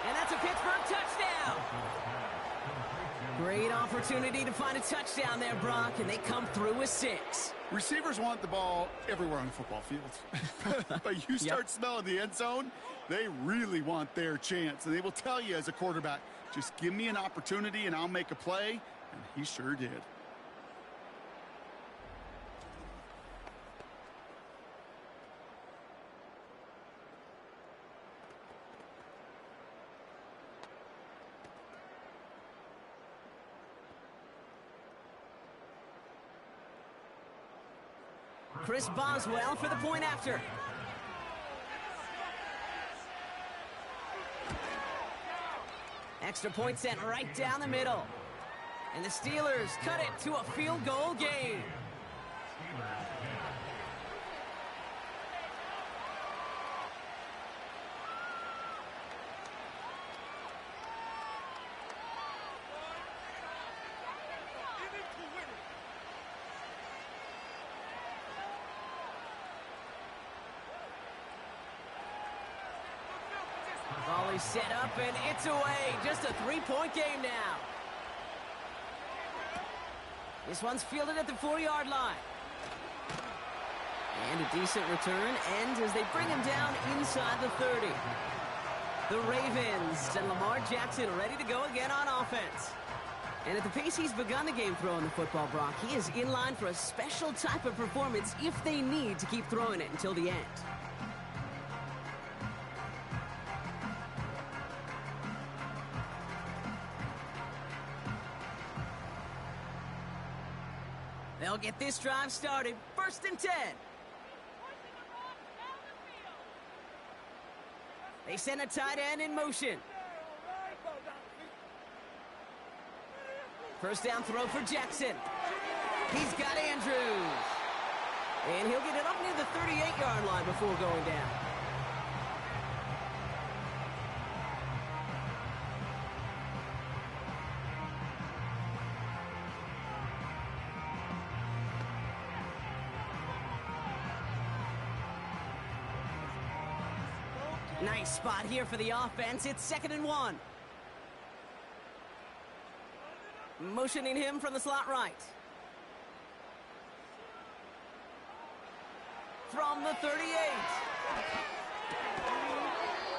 And that's a Pittsburgh touchdown. Great opportunity to find a touchdown there, Brock, and they come through with 6. Receivers want the ball everywhere on the football field. But you start smelling the end zone, they really want their chance. And they will tell you as a quarterback, just give me an opportunity and I'll make a play. And he sure did. Chris Boswell for the point after. Extra point sent right down the middle. And the Steelers cut it to a field goal game. Volley set up and it's away. Just a 3-point game now. This one's fielded at the 4-yard line. And a decent return ends as they bring him down inside the 30. The Ravens and Lamar Jackson ready to go again on offense. And at the pace he's begun the game throwing the football, Brock, he is in line for a special type of performance if they need to keep throwing it until the end. They'll get this drive started. First and 10. They send a tight end in motion. First down throw for Jackson. He's got Andrews. And he'll get it up near the 38-yard line before going down. Nice spot here for the offense. It's 2nd and 1. Motioning him from the slot right. From the 38.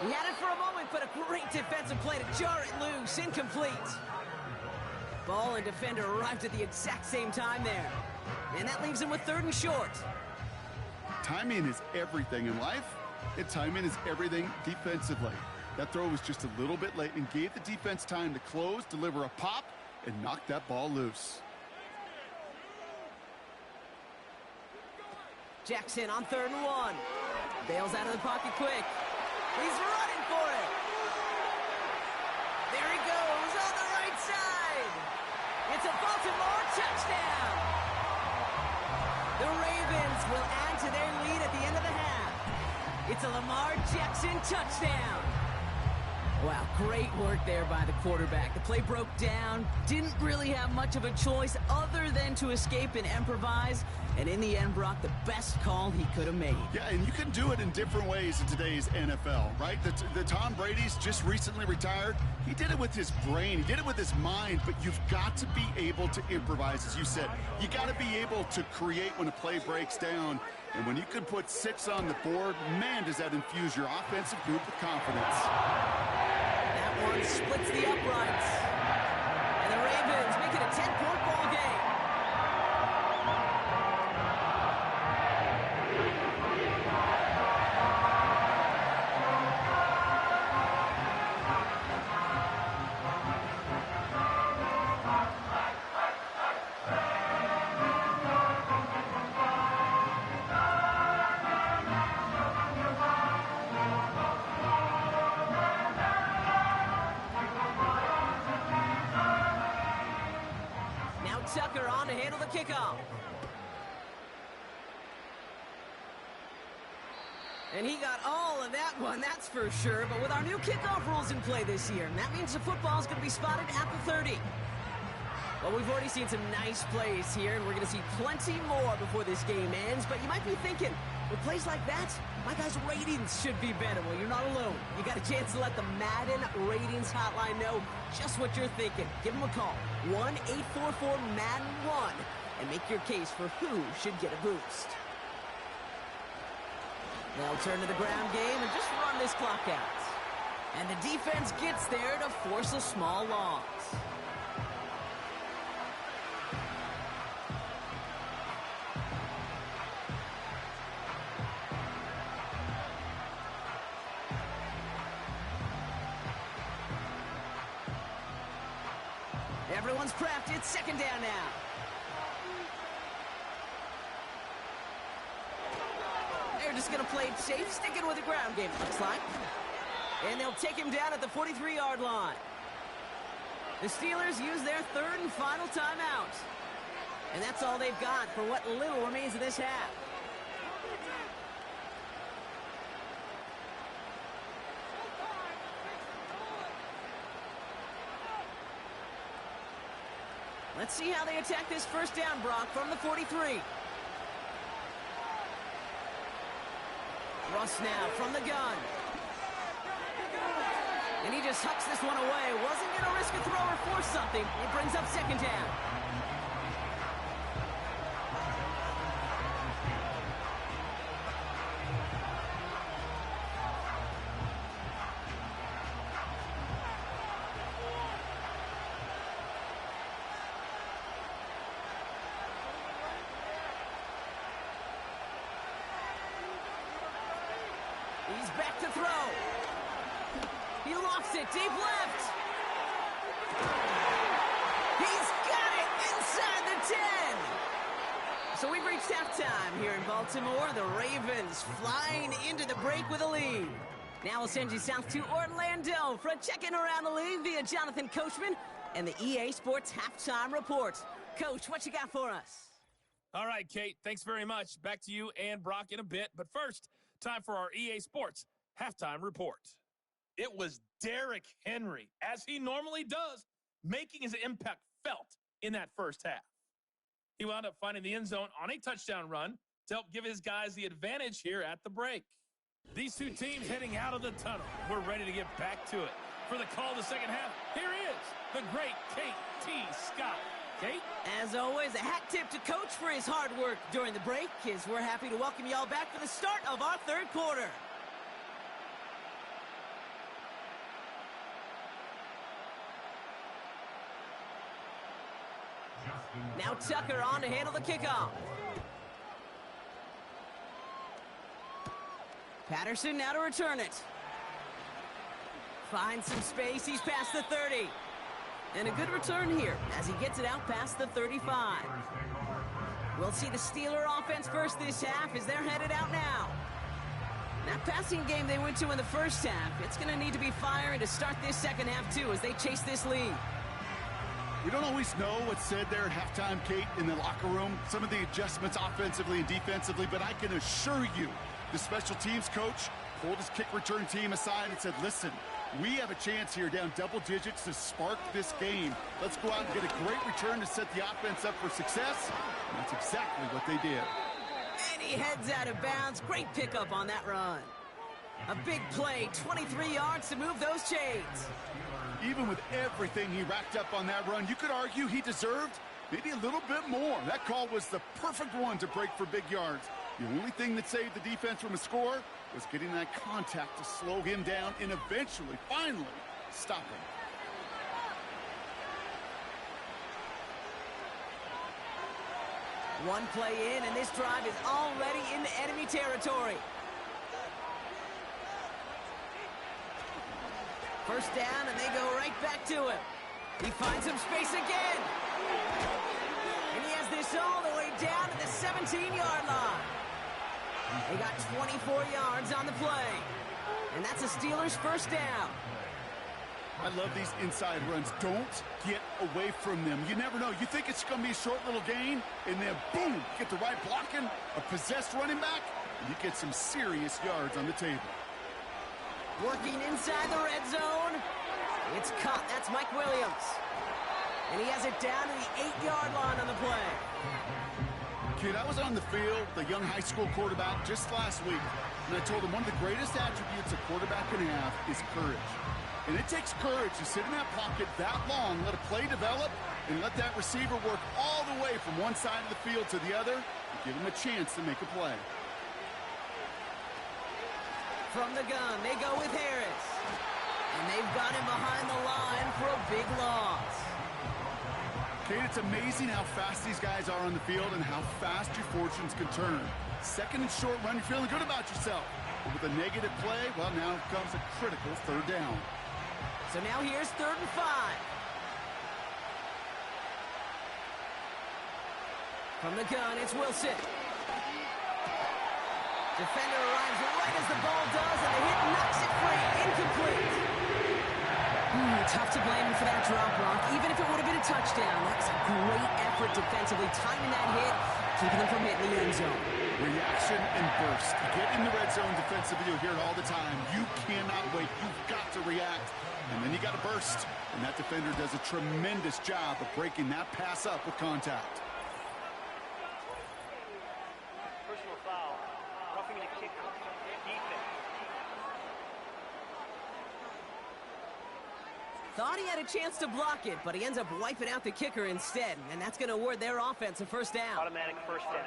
He had it for a moment, but a great defensive play to jar it loose. Incomplete. Ball and defender arrived at the exact same time there. And that leaves him with 3rd and short. Timing is everything in life. And timing is everything defensively. That throw was just a little bit late and gave the defense time to close, deliver a pop, and knock that ball loose. Jackson on 3rd and 1. Bails out of the pocket quick. He's running for it. There he goes on the right side. It's a Baltimore touchdown. The Ravens will add to their lead at the end of the half. It's a Lamar Jackson touchdown. Wow, great work there by the quarterback. The play broke down, didn't really have much of a choice other than to escape and improvise, and in the end, Brock, the best call he could have made. Yeah, and you can do it in different ways in today's NFL, right? The Tom Brady's just recently retired. He did it with his brain. He did it with his mind, but you've got to be able to improvise, as you said. You got to be able to create when a play breaks down. And when you can put 6 on the board, man, does that infuse your offensive group with confidence. That one splits the uprights. And the Ravens make it a 10-point ball game. Tucker on to handle the kickoff. And he got all of that one, that's for sure. But with our new kickoff rules in play this year, that means the football is going to be spotted at the 30. Well, we've already seen some nice plays here, and we're going to see plenty more before this game ends. But you might be thinking, with plays like that, my guys' ratings should be better. Well, you're not alone. You got a chance to let the Madden ratings hotline know just what you're thinking. Give them a call, 1-844-MADDEN-1, and make your case for who should get a boost. They'll turn to the ground game and just run this clock out. And the defense gets there to force a small loss. Everyone's prepped. It's 2nd down now. They're just going to play it safe, sticking with the ground game, it looks like. And they'll take him down at the 43-yard line. The Steelers use their 3rd and final timeout. And that's all they've got for what little remains of this half. Let's see how they attack this 1st down, Brock, from the 43. Russ now from the gun. And he just hucks this one away. Wasn't going to risk a throw or force something. It brings up 2nd down. He's back to throw. He lofts it deep left. He's got it inside the 10. So we've reached halftime here in Baltimore. The Ravens flying into the break with a lead. Now we'll send you south to Orlando for a check-in around the league via Jonathan Coachman and the EA Sports Halftime Report. Coach, what you got for us? All right, Kate, thanks very much. Back to you and Brock in a bit. But first, time for our EA Sports Halftime Report. It was Derrick Henry, as he normally does, making his impact felt in that first half. He wound up finding the end zone on a touchdown run to help give his guys the advantage here at the break. These two teams heading out of the tunnel. We're ready to get back to it. For the call of the second half, here is the great Kate T. Scott. Kate? As always, a hat tip to Coach for his hard work during the break, as we're happy to welcome y'all back for the start of our 3rd quarter. Now Tucker on to handle the kickoff. Patterson now to return it. Finds some space. He's past the 30. And a good return here as he gets it out past the 35. We'll see the Steeler offense first this half as they're headed out now. That passing game they went to in the first half, it's going to need to be firing to start this second half, too, as they chase this lead. We don't always know what's said there at halftime, Kate, in the locker room. Some of the adjustments offensively and defensively, but I can assure you the special teams coach pulled his kick return team aside and said, listen, we have a chance here down double digits to spark this game. Let's go out and get a great return to set the offense up for success. And that's exactly what they did. And he heads out of bounds. Great pickup on that run. A big play, 23 yards to move those chains. Even with everything he racked up on that run, you could argue he deserved maybe a little bit more. That call was the perfect one to break for big yards. The only thing that saved the defense from a score was getting that contact to slow him down and eventually, finally, stop him. One play in, and this drive is already into enemy territory. First down, and they go right back to him. He finds some space again. And he has this all the way down to the 17-yard line. They got 24 yards on the play. And that's a Steelers first down. I love these inside runs. Don't get away from them. You never know. You think it's going to be a short little gain, and then boom, get the right blocking, a possessed running back, and you get some serious yards on the table. Working inside the red zone. It's caught. That's Mike Williams. And he has it down to the 8-yard line on the play. Kid, I was on the field, the young high school quarterback, just last week, and I told him one of the greatest attributes a quarterback can have is courage. And it takes courage to sit in that pocket that long, let a play develop, and let that receiver work all the way from one side of the field to the other and give him a chance to make a play. From the gun, they go with Harris. And they've got him behind the line for a big loss. Kate, it's amazing how fast these guys are on the field and how fast your fortunes can turn. Second and short run, you're feeling good about yourself. But with a negative play, well, now comes a critical third down. So now here's 3rd and 5. From the gun, it's Wilson. Defender arrives right as the ball does, and the hit knocks it free. Incomplete. Tough to blame him for that drop, Brock. Even if it would have been a touchdown, that's a great effort defensively, timing that hit, keeping them from hitting the end zone. Reaction and burst. Get in the red zone defensively, you'll hear it all the time. You cannot wait. You've got to react. And then you got to burst. And that defender does a tremendous job of breaking that pass up with contact. Personal foul. Roughing the kicker. Defense. Thought he had a chance to block it, but he ends up wiping out the kicker instead. And that's going to award their offense a first down. Automatic first down.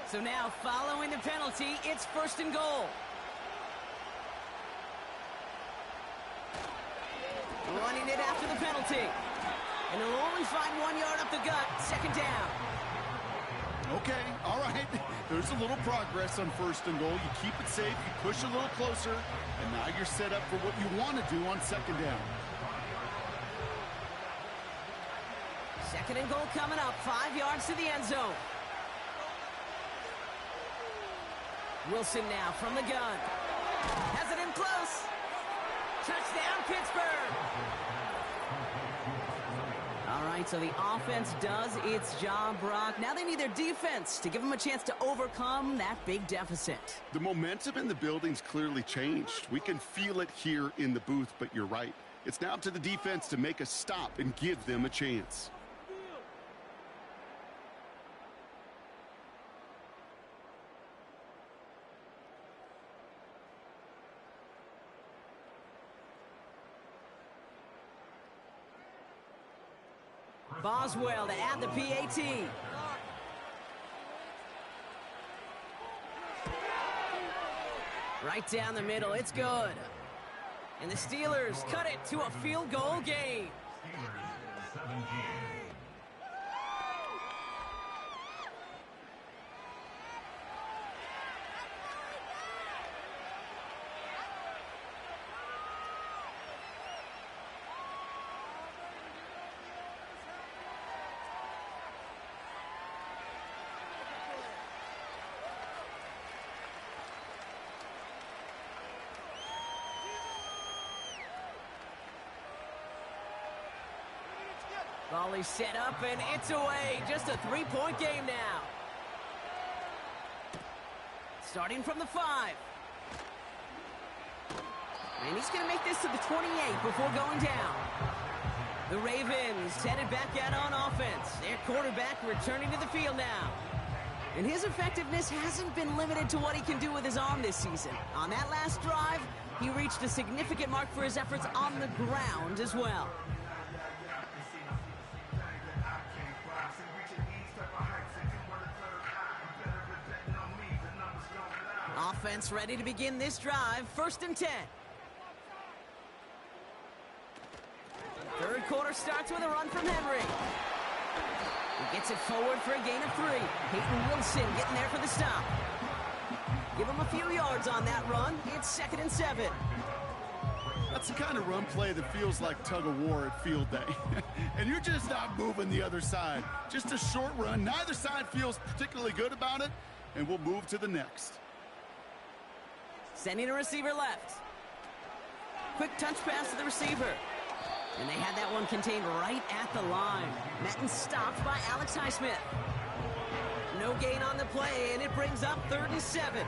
So now, following the penalty, it's 1st and goal. Running it after the penalty. And he'll only find 1 yard up the gut. 2nd down. Okay, all right. There's a little progress on 1st and goal. You keep it safe, you push a little closer, and now you're set up for what you want to do on 2nd down. 2nd and goal coming up. 5 yards to the end zone. Wilson now from the gun. Has it in close. Touchdown, Pittsburgh. All right, so the offense does its job, Brock. Now they need their defense to give them a chance to overcome that big deficit. The momentum in the building's clearly changed. We can feel it here in the booth, but you're right. It's now up to the defense to make a stop and give them a chance. Boswell to add the PAT. Right down the middle, it's good. And the Steelers cut it to a field goal game. Volley set up, and it's away. Just a three-point game now. Starting from the 5. And he's going to make this to the 28 before going down. The Ravens headed back out on offense. Their quarterback returning to the field now. And his effectiveness hasn't been limited to what he can do with his arm this season. On that last drive, he reached a significant mark for his efforts on the ground as well. Offense ready to begin this drive. 1st and 10. Third quarter starts with a run from Henry. He gets it forward for a gain of 3. Peyton Wilson getting there for the stop. Give him a few yards on that run. It's 2nd and 7. That's the kind of run play that feels like tug-of-war at field day. And you're just not moving the other side. Just a short run. Neither side feels particularly good about it, and we'll move to the next. Sending a receiver left. Quick touch pass to the receiver. And they had that one contained right at the line. Met and stopped by Alex Highsmith. No gain on the play, and it brings up 3rd and 7.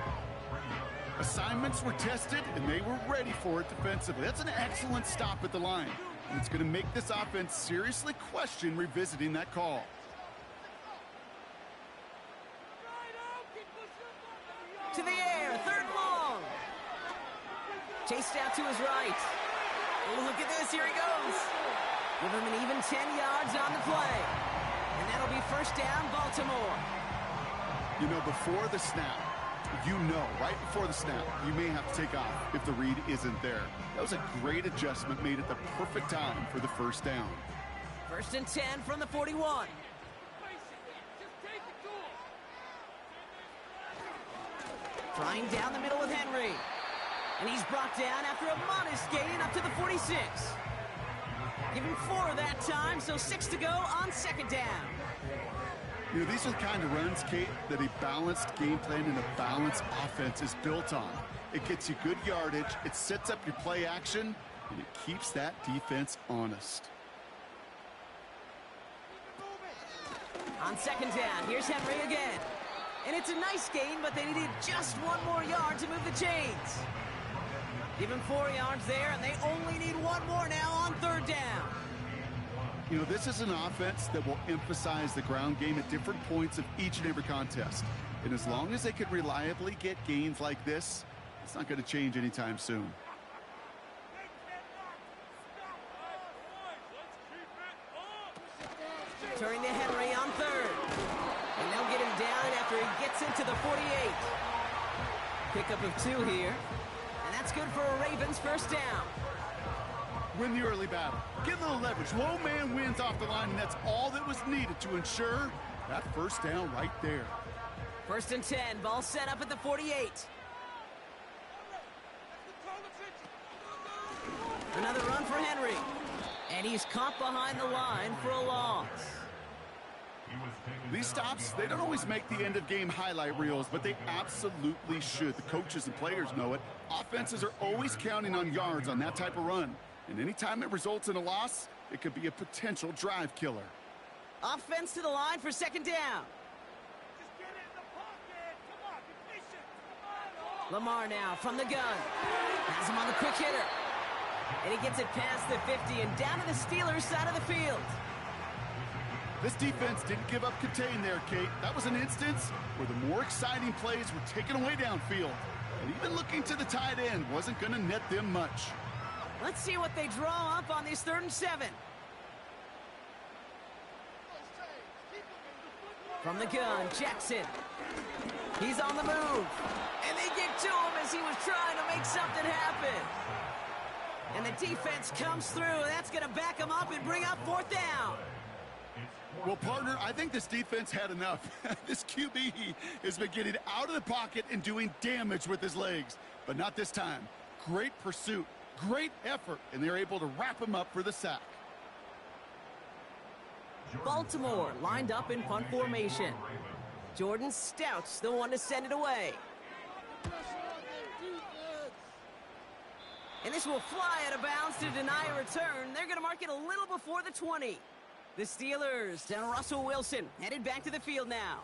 Assignments were tested, and they were ready for it defensively. That's an excellent stop at the line. And it's going to make this offense seriously question revisiting that call. To the air, 3rd long. Chased out to his right. Oh, look at this, here he goes. Give him an even 10 yards on the play. And that'll be 1st down, Baltimore. You know, before the snap, right before the snap, you may have to take off if the read isn't there. That was a great adjustment made at the perfect time for the 1st down. 1st and 10 from the 41. Trying down the middle with Henry. And he's brought down after a modest gain up to the 46. Give him 4 that time, so 6 to go on 2nd down. You know, these are the kind of runs, Kate, that a balanced game plan and a balanced offense is built on. It gets you good yardage, it sets up your play action, and it keeps that defense honest. On 2nd down, here's Henry again. And it's a nice gain, but they needed just 1 more yard to move the chains. Give him 4 yards there, and they only need 1 more now on 3rd down. You know, this is an offense that will emphasize the ground game at different points of each and every contest. And as long as they can reliably get gains like this, it's not going to change anytime soon. Turning to Henry on 3rd. And they'll get him down after he gets into the 48. Pickup of 2 here. And that's good for a Ravens 1st down. Win the early battle. Get a little leverage. Low man wins off the line, and that's all that was needed to ensure that 1st down right there. 1st and 10. Ball set up at the 48. Another run for Henry. And he's caught behind the line for a loss. These stops, they don't always make the end-of-game highlight reels, but they absolutely should. The coaches and players know it. Offenses are always counting on yards on that type of run. And anytime it results in a loss, it could be a potential drive killer. Offense to the line for 2nd down. Lamar now from the gun. Has him on the quick hitter. And he gets it past the 50 and down to the Steelers' side of the field. This defense didn't give up contain there, Kate. That was an instance where the more exciting plays were taken away downfield. And even looking to the tight end wasn't going to net them much. Let's see what they draw up on this 3rd and 7. From the gun, Jackson. He's on the move. And they get to him as he was trying to make something happen. And the defense comes through. That's going to back him up and bring up 4th down. Well, partner, I think this defense had enough. This QB has been getting out of the pocket and doing damage with his legs. But not this time. Great pursuit, great effort, and they're able to wrap him up for the sack. Baltimore lined up in punt formation. Jordan Stout's the one to send it away. And this will fly out of bounds to deny a return. They're going to mark it a little before the 20. The Steelers and Russell Wilson headed back to the field now.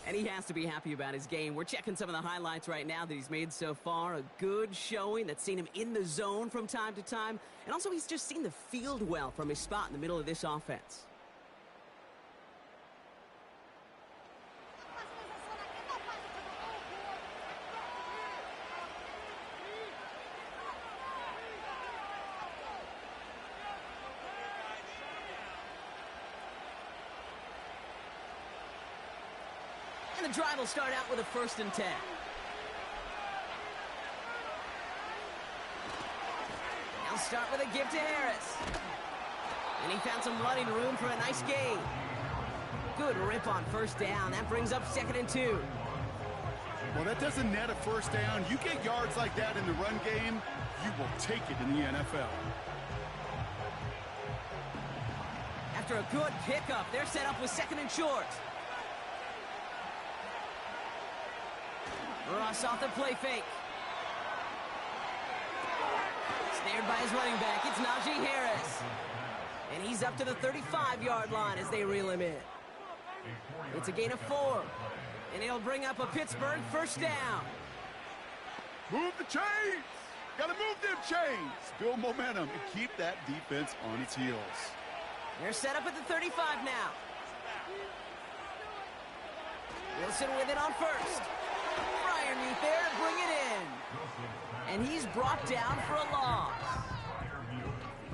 And he has to be happy about his game. We're checking some of the highlights right now that he's made so far. A good showing that's seen him in the zone from time to time. And also he's just seen the field well from his spot in the middle of this offense. And the drive will start out with a 1st and 10. They'll start with a give to Harris. And he found some running room for a nice gain. Good rip on 1st down. That brings up 2nd and 2. Well, that doesn't net a 1st down. You get yards like that in the run game, you will take it in the NFL. After a good pickup, they're set up with 2nd and short. Ross off the play fake. Snared by his running back. It's Najee Harris. And he's up to the 35-yard line as they reel him in. It's a gain of 4. And it'll bring up a Pittsburgh 1st down. Move the chains! Gotta move them chains! Build momentum and keep that defense on its heels. They're set up at the 35 now. Wilson with it on 1st. Underneath there to bring it in. And he's brought down for a loss.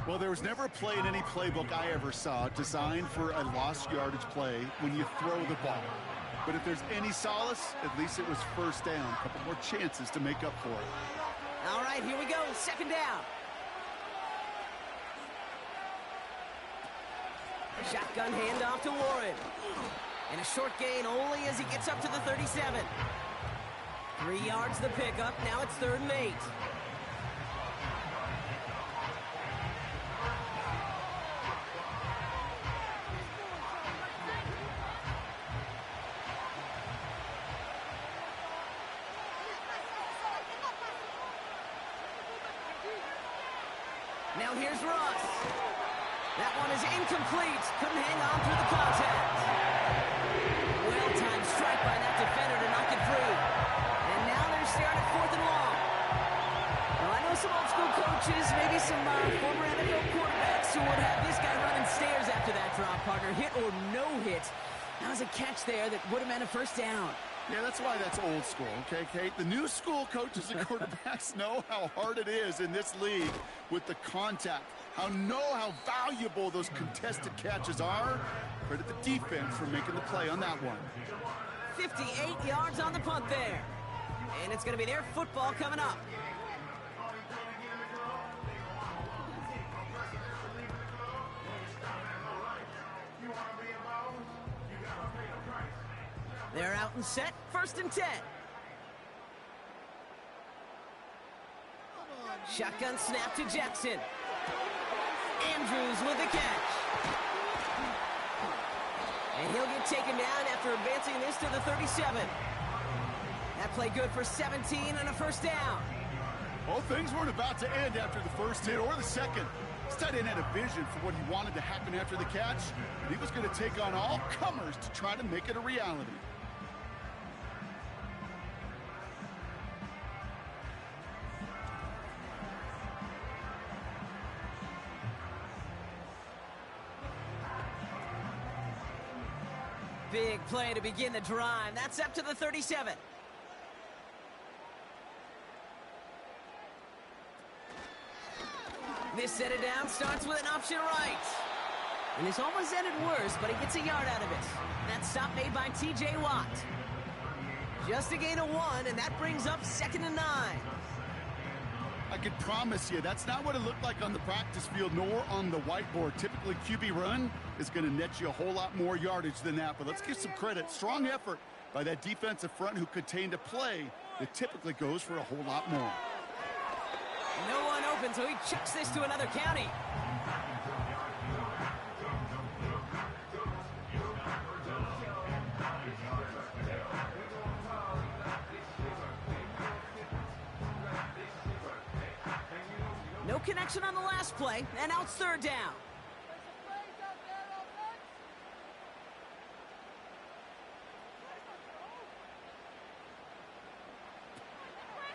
Well, there was never a play in any playbook I ever saw designed for a lost yardage play when you throw the ball. But if there's any solace, at least it was 1st down. A couple more chances to make up for it. All right, here we go. 2nd down. Shotgun handoff to Warren. And a short gain only as he gets up to the 37. 3 yards the pickup. Now it's 3rd and 8. Now here's Ross. That one is incomplete. Couldn't hang on through the contact. Well-timed strike by that defender to knock it free. And now they're staring at 4th and long. Well, I know some old school coaches, maybe some former NFL quarterbacks who would have this guy running stairs after that drop, partner. Hit or no hit. That was a catch there that would have meant a 1st down. Yeah, that's why that's old school, okay, Kate? The new school coaches and quarterbacks know how hard it is in this league with the contact. How valuable those contested catches are. Credit the defense for making the play on that one. 58 yards on the punt there. And it's going to be their football coming up. They're out and set. 1st and 10. Shotgun snap to Jackson. Andrews with the catch. And he'll get taken down after advancing this to the 37. That play good for 17 and a 1st down. Well, things weren't about to end after the 1st hit or the 2nd. This tight end had a vision for what he wanted to happen after the catch, and he was going to take on all comers to try to make it a reality. Big play to begin the drive. That's up to the 37. This set it down starts with an option right. And this almost ended worse, but he gets a yard out of it. That stop made by T.J. Watt. Just a gain of 1, and that brings up 2nd and 9. I can promise you, that's not what it looked like on the practice field, nor on the whiteboard. Typically, QB run is going to net you a whole lot more yardage than that. But let's give some credit. Strong effort by that defensive front who contained a play that typically goes for a whole lot more. No one open, so he chucks this to another county. No connection on the last play, and now it's 3rd down.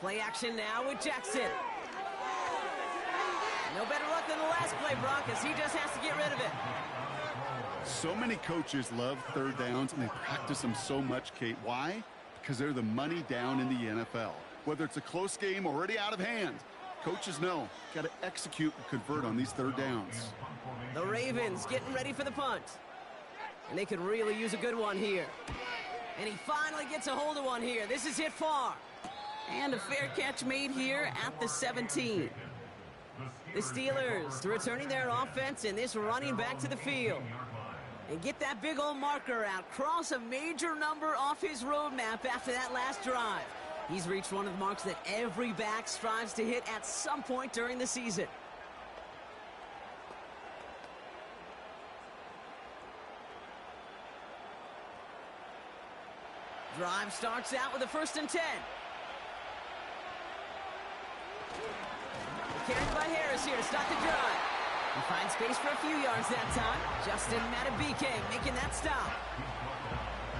Play action now with Jackson. No better luck than the last play, Brock, as he just has to get rid of it. So many coaches love third downs, and they practice them so much, Kate. Why? Because they're the money down in the NFL. Whether it's a close game already out of hand, coaches know, got to execute and convert on these third downs. The Ravens getting ready for the punt. And they could really use a good one here. And he finally gets a hold of one here. This is hit far. And a fair catch made here at the 17. The Steelers returning their offense and this running back to the field. And get that big old marker out. Cross a major number off his roadmap after that last drive. He's reached one of the marks that every back strives to hit at some point during the season. Drive starts out with a 1st and 10. Carried by Harris here to start the drive. He finds space for a few yards that time. Justin Matabike making that stop.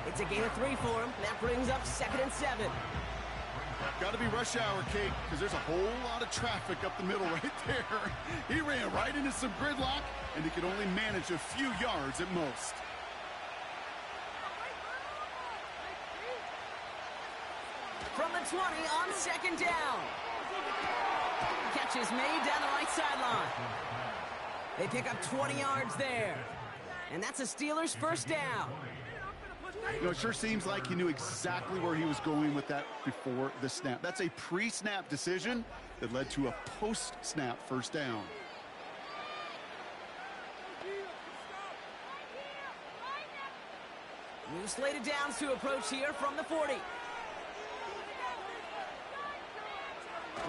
It's a gain of 3 for him. That brings up 2nd and 7. Got to be rush hour, Kate, because there's a whole lot of traffic up the middle right there. He ran right into some gridlock, and he could only manage a few yards at most. From the 20 on 2nd down. Catch is made down the right sideline. They pick up 20 yards there. And that's a Steelers 1st down. You know, it sure seems like he knew exactly where he was going with that before the snap. That's a pre-snap decision that led to a post-snap 1st down. New slated downs to approach here from the 40.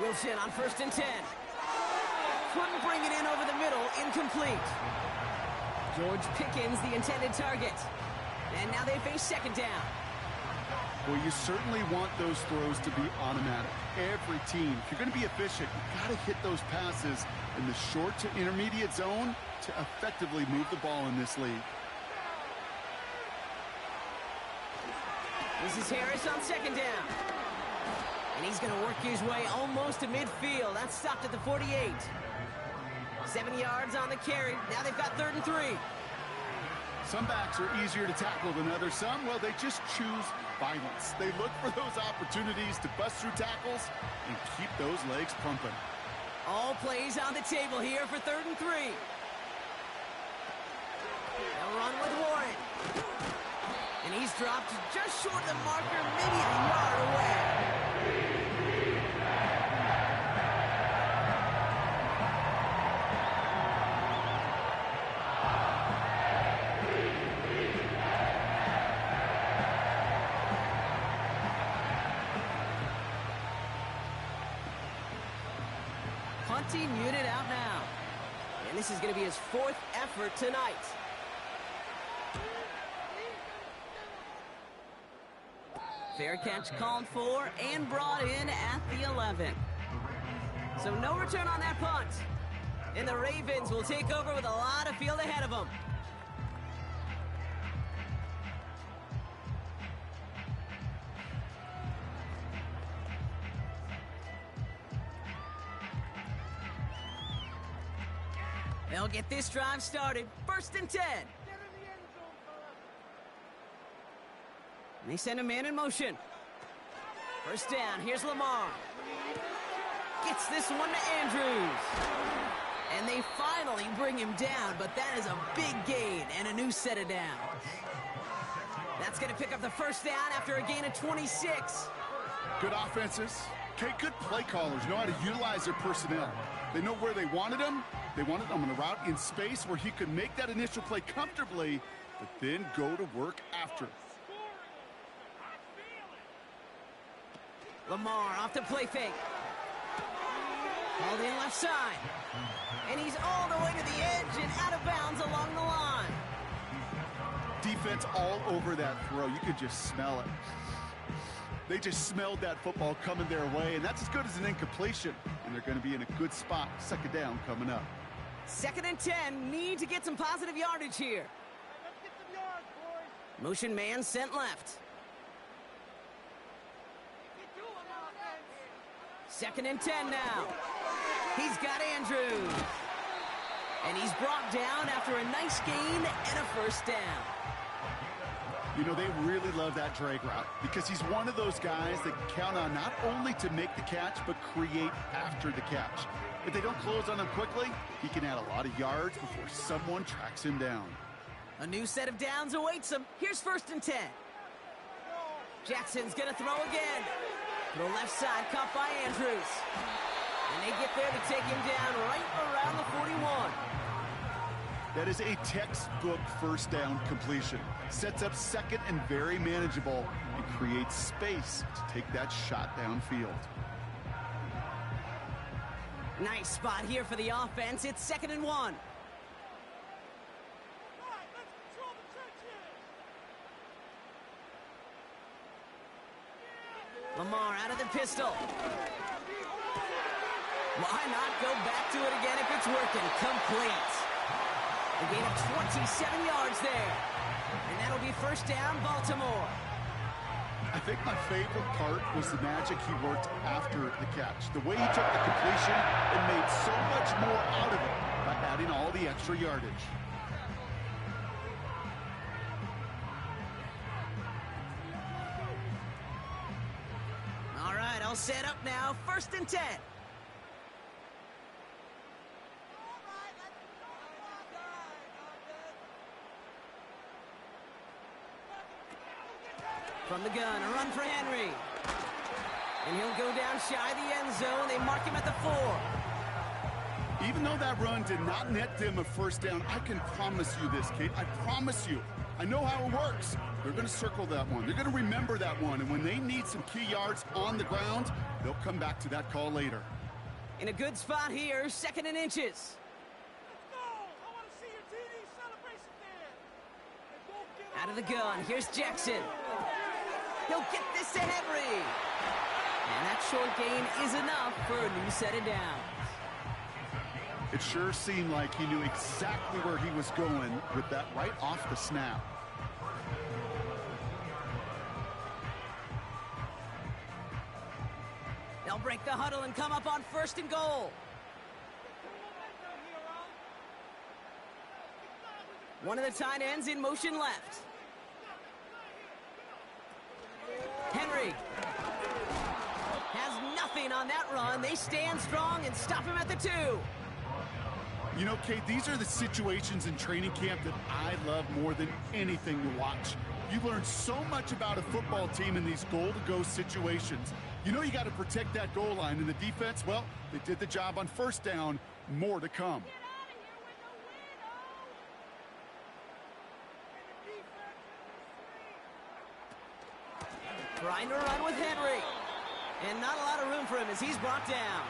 Wilson on 1st and 10. Couldn't bring it in over the middle, incomplete. George Pickens, the intended target. And now they face 2nd down. Well, you certainly want those throws to be automatic. Every team, if you're going to be efficient, you've got to hit those passes in the short to intermediate zone to effectively move the ball in this league. This is Harris on 2nd down. And he's going to work his way almost to midfield. That's stopped at the 48. 7 yards on the carry. Now they've got 3rd and 3. Some backs are easier to tackle than others. Some, well, they just choose violence. They look for those opportunities to bust through tackles and keep those legs pumping. All plays on the table here for 3rd and 3. They'll run with Warren. And he's dropped just short of the marker, maybe a yard away. Punting unit out now. And this is going to be his 4th effort tonight. Fair catch called for and brought in at the 11. So no return on that punt. And the Ravens will take over with a lot of field ahead of them. They'll get this drive started. 1st and 10. And they send a man in motion. 1st down. Here's Lamar. Gets this one to Andrews. And they finally bring him down, but that is a big gain and a new set of downs. That's going to pick up the 1st down after a gain of 26. Good offenses. Okay, good play callers know how to utilize their personnel. They know where they wanted him. They wanted him on a route in space where he could make that initial play comfortably, but then go to work after. Lamar off the play fake. Called in left side. And he's all the way to the edge and out of bounds along the line. Defense all over that throw. You could just smell it. They just smelled that football coming their way, and that's as good as an incompletion. And they're going to be in a good spot. 2nd down coming up. 2nd and 10. Need to get some positive yardage here. Let's get some yards, boys. Motion man sent left. 2nd and 10 now. He's got Andrews. And he's brought down after a nice gain and a first down. You know, they really love that drag route because he's one of those guys that count on not only to make the catch, but create after the catch. If they don't close on him quickly, he can add a lot of yards before someone tracks him down. A new set of downs awaits him. Here's 1st and 10. Jackson's gonna throw again. To the left side, caught by Andrews. And they get there to take him down right around the 41. That is a textbook first down completion. Sets up 2nd and very manageable and creates space to take that shot downfield. Nice spot here for the offense. It's 2nd and 1. Lamar out of the pistol. Why not go back to it again if it's working? Complete. A gain of 27 yards there. And that'll be 1st down, Baltimore. I think my favorite part was the magic he worked after the catch. The way he took the completion and made so much more out of it by adding all the extra yardage. All right, I'll set up now. 1st and 10. From the gun, a run for Henry. And he'll go down shy the end zone. They mark him at the 4. Even though that run did not net them a first down, I can promise you this, Kate. I promise you. I know how it works. They're going to circle that one. They're going to remember that one. And when they need some key yards on the ground, they'll come back to that call later. In a good spot here, 2nd and inches. Let's go! I want to see your TD celebration there. Out of the gun, here's Jackson. He'll get this to Henry. And that short gain is enough for a new set of downs. It sure seemed like he knew exactly where he was going with that right off the snap. They'll break the huddle and come up on 1st and goal. One of the tight ends in motion left. Henry has nothing on that run. They stand strong and stop him at the 2. You know, Kate, these are the situations in training camp that I love more than anything to watch. You learn so much about a football team in these goal-to-go situations. You know you got to protect that goal line, and the defense, well, they did the job on 1st down. More to come. Trying to run with Henry. And not a lot of room for him as he's brought down.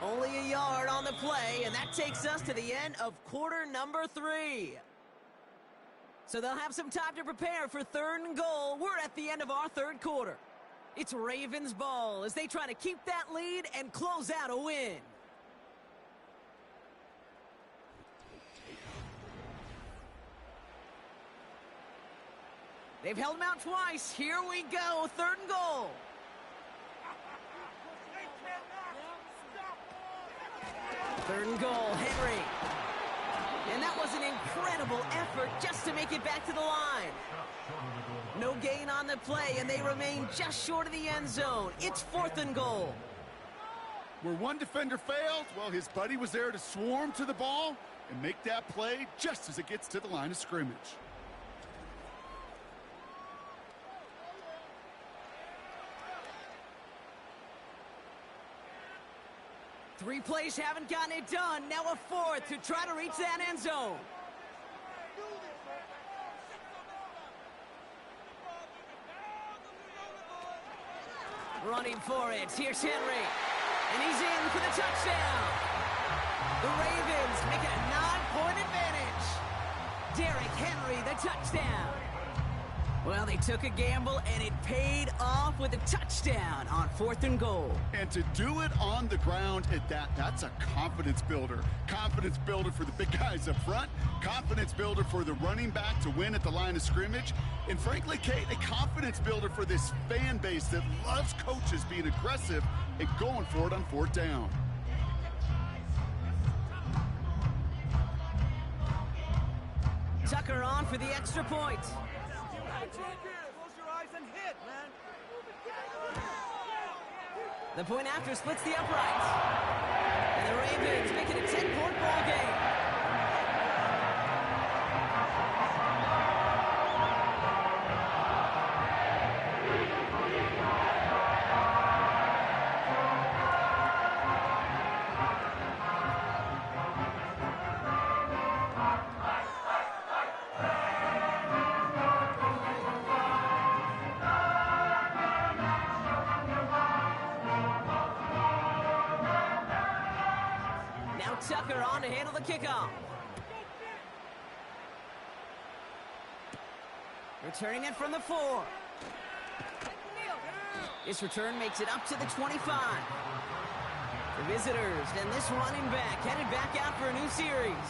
Only a yard on the play, and that takes us to the end of quarter number 3. So they'll have some time to prepare for 3rd and goal. We're at the end of our 3rd quarter. It's Ravens ball as they try to keep that lead and close out a win. They've held him out twice. Here we go, 3rd and goal. Third and goal, Henry. And that was an incredible effort just to make it back to the line. No gain on the play, and they remain just short of the end zone. It's 4th and goal. Where one defender failed, well, his buddy was there to swarm to the ball and make that play just as it gets to the line of scrimmage. Three plays haven't gotten it done. Now a 4th to try to reach that end zone. Running for it. Here's Henry. And he's in for the touchdown. The Ravens make it a 9-point advantage. Derrick Henry, the touchdown. Well, they took a gamble, and it paid off with a touchdown on 4th and goal. And to do it on the ground at that's a confidence builder. Confidence builder for the big guys up front. Confidence builder for the running back to win at the line of scrimmage. And frankly, Kate, a confidence builder for this fan base that loves coaches being aggressive and going for it on 4th down. Tucker on for the extra point. Close your eyes and hit, man. The point after splits the uprights. And the Ravens make it a 10-point ball game. Tucker on to handle the kickoff. Returning it from the 4. This return makes it up to the 25. The visitors and this running back headed back out for a new series.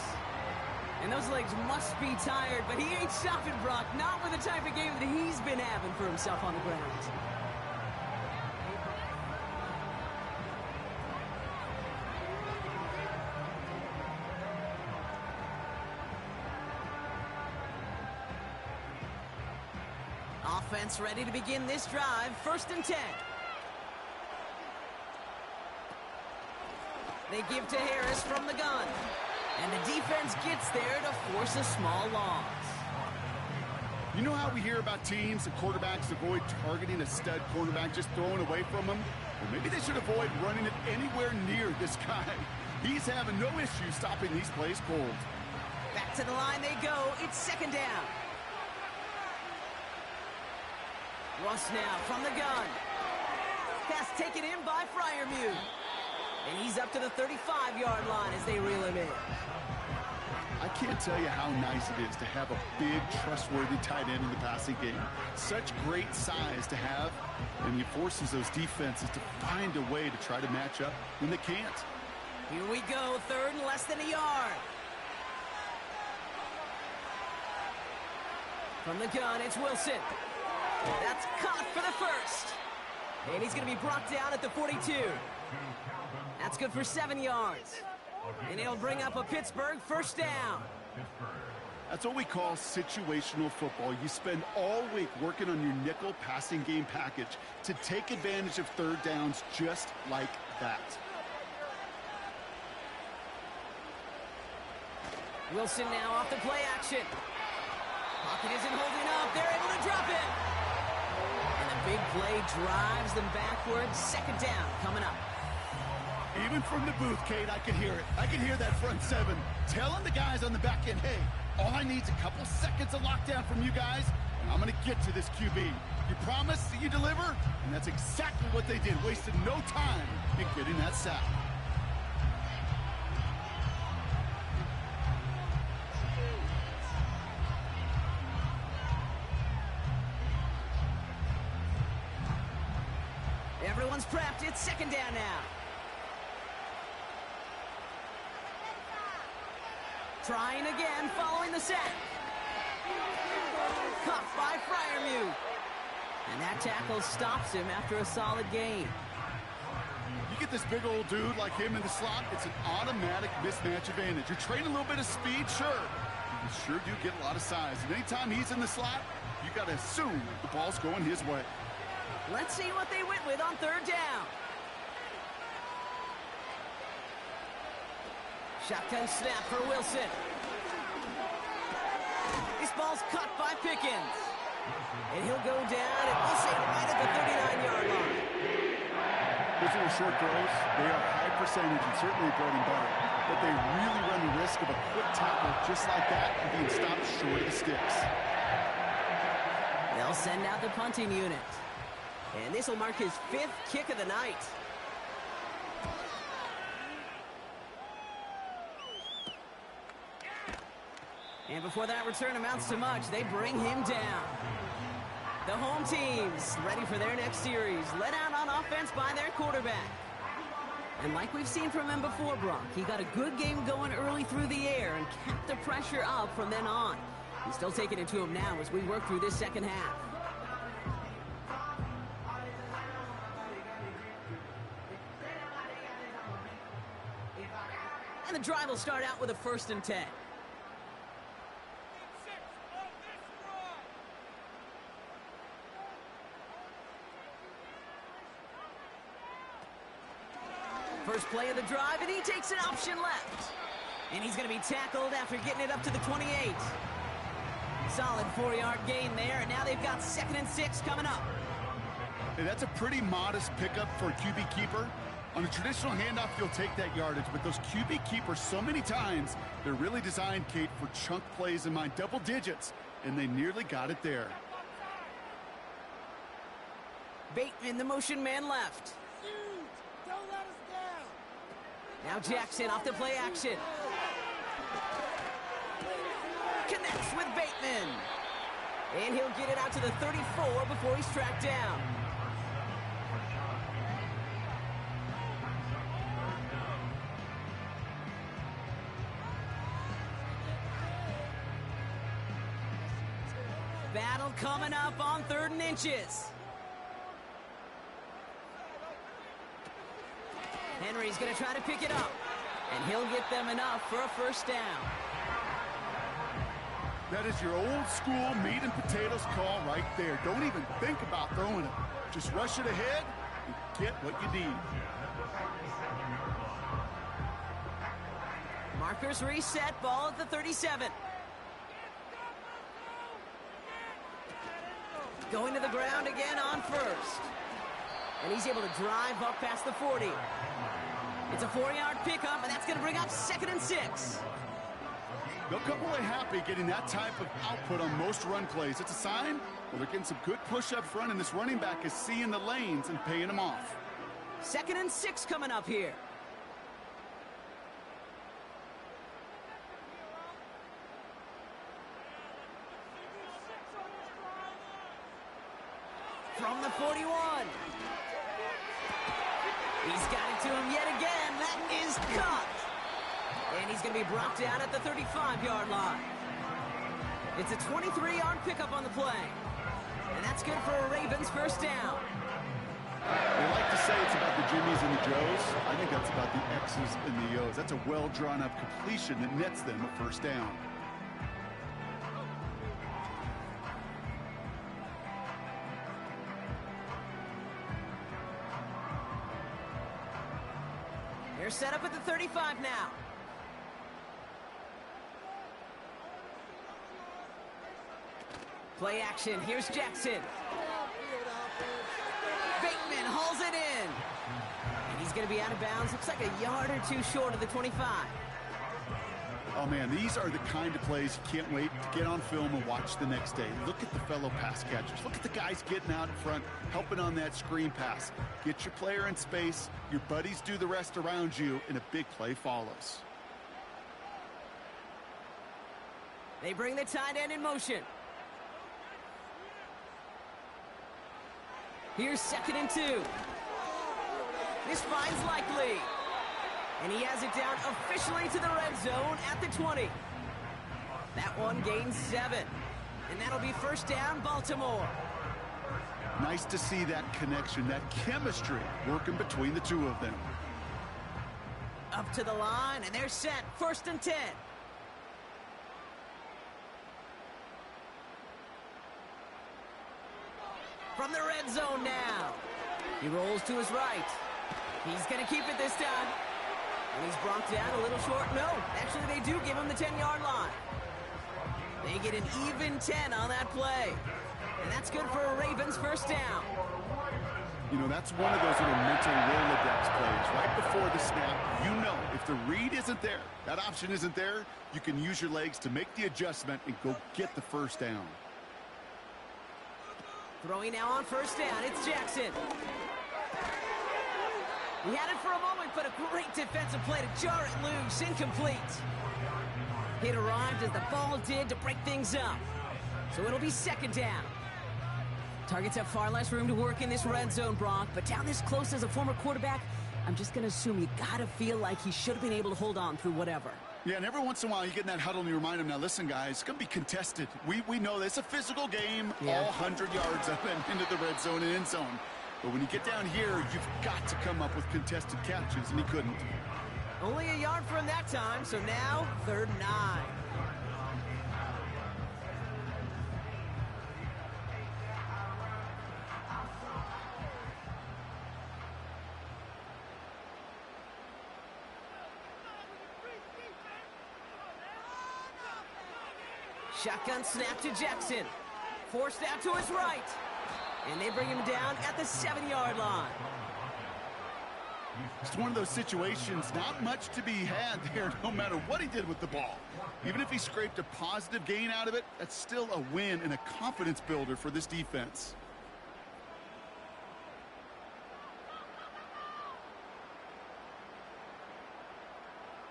And those legs must be tired, but he ain't stopping, Brock. Not with the type of game that he's been having for himself on the ground. Offense ready to begin this drive. 1st and 10. They give to Harris from the gun. And the defense gets there to force a small loss. You know how we hear about teams and quarterbacks avoid targeting a stud cornerback, just throwing away from him? Well, maybe they should avoid running it anywhere near this guy. He's having no issue stopping these plays cold. Back to the line they go. It's 2nd down. Russ now from the gun. Pass taken in by Freiermuth. And he's up to the 35-yard line as they reel him in. I can't tell you how nice it is to have a big, trustworthy tight end in the passing game. Such great size to have, and he forces those defenses to find a way to try to match up when they can't. Here we go, 3rd and less than a yard. From the gun, it's Wilson. That's caught for the 1st. And he's going to be brought down at the 42. That's good for 7 yards. And it'll bring up a Pittsburgh 1st down. That's what we call situational football. You spend all week working on your nickel passing game package to take advantage of 3rd downs just like that. Wilson now off the play action. Pocket isn't holding up. They're able to drop it. And the big play drives them backwards. 2nd down coming up. Even from the booth, Kate, I can hear it. I can hear that front 7 telling the guys on the back end, hey, all I need is a couple seconds of lockdown from you guys, and I'm going to get to this QB. You promise that you deliver? And that's exactly what they did. Wasted no time in getting that sack. Everyone's prepped. It's 2nd down now. Trying again following the sack. Cuffed by Freiermuth. And that tackle stops him after a solid gain. You get this big old dude like him in the slot, it's an automatic mismatch advantage. You're trading a little bit of speed, sure. You sure do get a lot of size. And anytime he's in the slot, you got to assume the ball's going his way. Let's see what they went with on 3rd down. Shotgun snap for Wilson. This ball's caught by Pickens. And he'll go down, and we'll say right at the 39-yard line. Those little short throws, they are high percentage and certainly bread and butter. But they really run the risk of a quick tackle just like that and being stopped short of the sticks. They'll send out the punting unit. And this will mark his 5th kick of the night. And before that return amounts to much, they bring him down. The home team's ready for their next series, led out on offense by their quarterback. And like we've seen from him before, Brock, he got a good game going early through the air and kept the pressure up from then on. He's still taking it to him now as we work through this second half. And the drive will start out with a 1st and 10. First play of the drive, and he takes an option left. And he's going to be tackled after getting it up to the 28. Solid 4-yard gain there, and now they've got 2nd and 6 coming up. Hey, that's a pretty modest pickup for a QB keeper. On a traditional handoff, you'll take that yardage, but those QB keepers, so many times, they're really designed, Kate, for chunk plays in mind, double digits, and they nearly got it there. Bateman, the motion man left. Don't let us down. Now Jackson off the play action. Connects with Bateman. And he'll get it out to the 34 before he's tracked down. Battle coming up on 3rd and inches. Henry's going to try to pick it up, and he'll get them enough for a 1st down. That is your old school meat and potatoes call right there. Don't even think about throwing it. Just rush it ahead and get what you need. Markers reset, ball at the 37. Going to the ground again on 1st. And he's able to drive up past the 40. It's a 4-yard pickup, and that's going to bring up 2nd and 6. They'll come away happy getting that type of output on most run plays. It's a sign, well, they're getting some good push up front, and this running back is seeing the lanes and paying them off. 2nd and 6 coming up here. From the 41. He's got it to him yet again. That is caught. And he's going to be brought down at the 35-yard line. It's a 23-yard pickup on the play. And that's good for a Ravens 1st down. They like to say it's about the Jimmies and the Joes. I think that's about the X's and the O's. That's a well-drawn-up completion that nets them a 1st down. They're set up at the 35 now. Play action. Here's Jackson. Bateman hauls it in. And he's going to be out of bounds. Looks like a yard or 2 short of the 25. Oh, man, these are the kind of plays you can't wait to get on film and watch the next day. Look at the fellow pass catchers. Look at the guys getting out in front, helping on that screen pass. Get your player in space, your buddies do the rest around you, and a big play follows. They bring the tight end in motion. Here's 2nd and 2. This finds Likely. And he has it down officially to the red zone at the 20. That one gains 7. And that'll be 1st down, Baltimore. Nice to see that connection, that chemistry working between the two of them. Up to the line, and they're set. 1st and 10. From the red zone now. He rolls to his right. He's going to keep it this time. And he's brought down a little short. No, actually they do give him the 10-yard line. They get an even 10 on that play. And that's good for a Ravens 1st down. You know, that's one of those little mental Rolodex plays. Right before the snap, you know if the read isn't there, that option isn't there, you can use your legs to make the adjustment and go get the 1st down. Throwing now on 1st down, it's Jackson. He had it for a moment, but a great defensive play to jar it loose, incomplete. It arrived as the ball did to break things up. So it'll be 2nd down. Targets have far less room to work in this red zone, Brock, but down this close as a former quarterback, I'm just going to assume you got to feel like he should have been able to hold on through whatever. Yeah, and every once in a while you get in that huddle and you remind him, now listen, guys, it's going to be contested. We know this. It's a physical game, all 100 yards up and into the red zone and end zone. But when you get down here, you've got to come up with contested catches, and he couldn't. Only a yard for him that time, so now 3rd and 9. Shotgun snap to Jackson. Forced out to his right. And they bring him down at the 7-yard line. It's one of those situations, not much to be had there, no matter what he did with the ball. Even if he scraped a positive gain out of it, that's still a win and a confidence builder for this defense.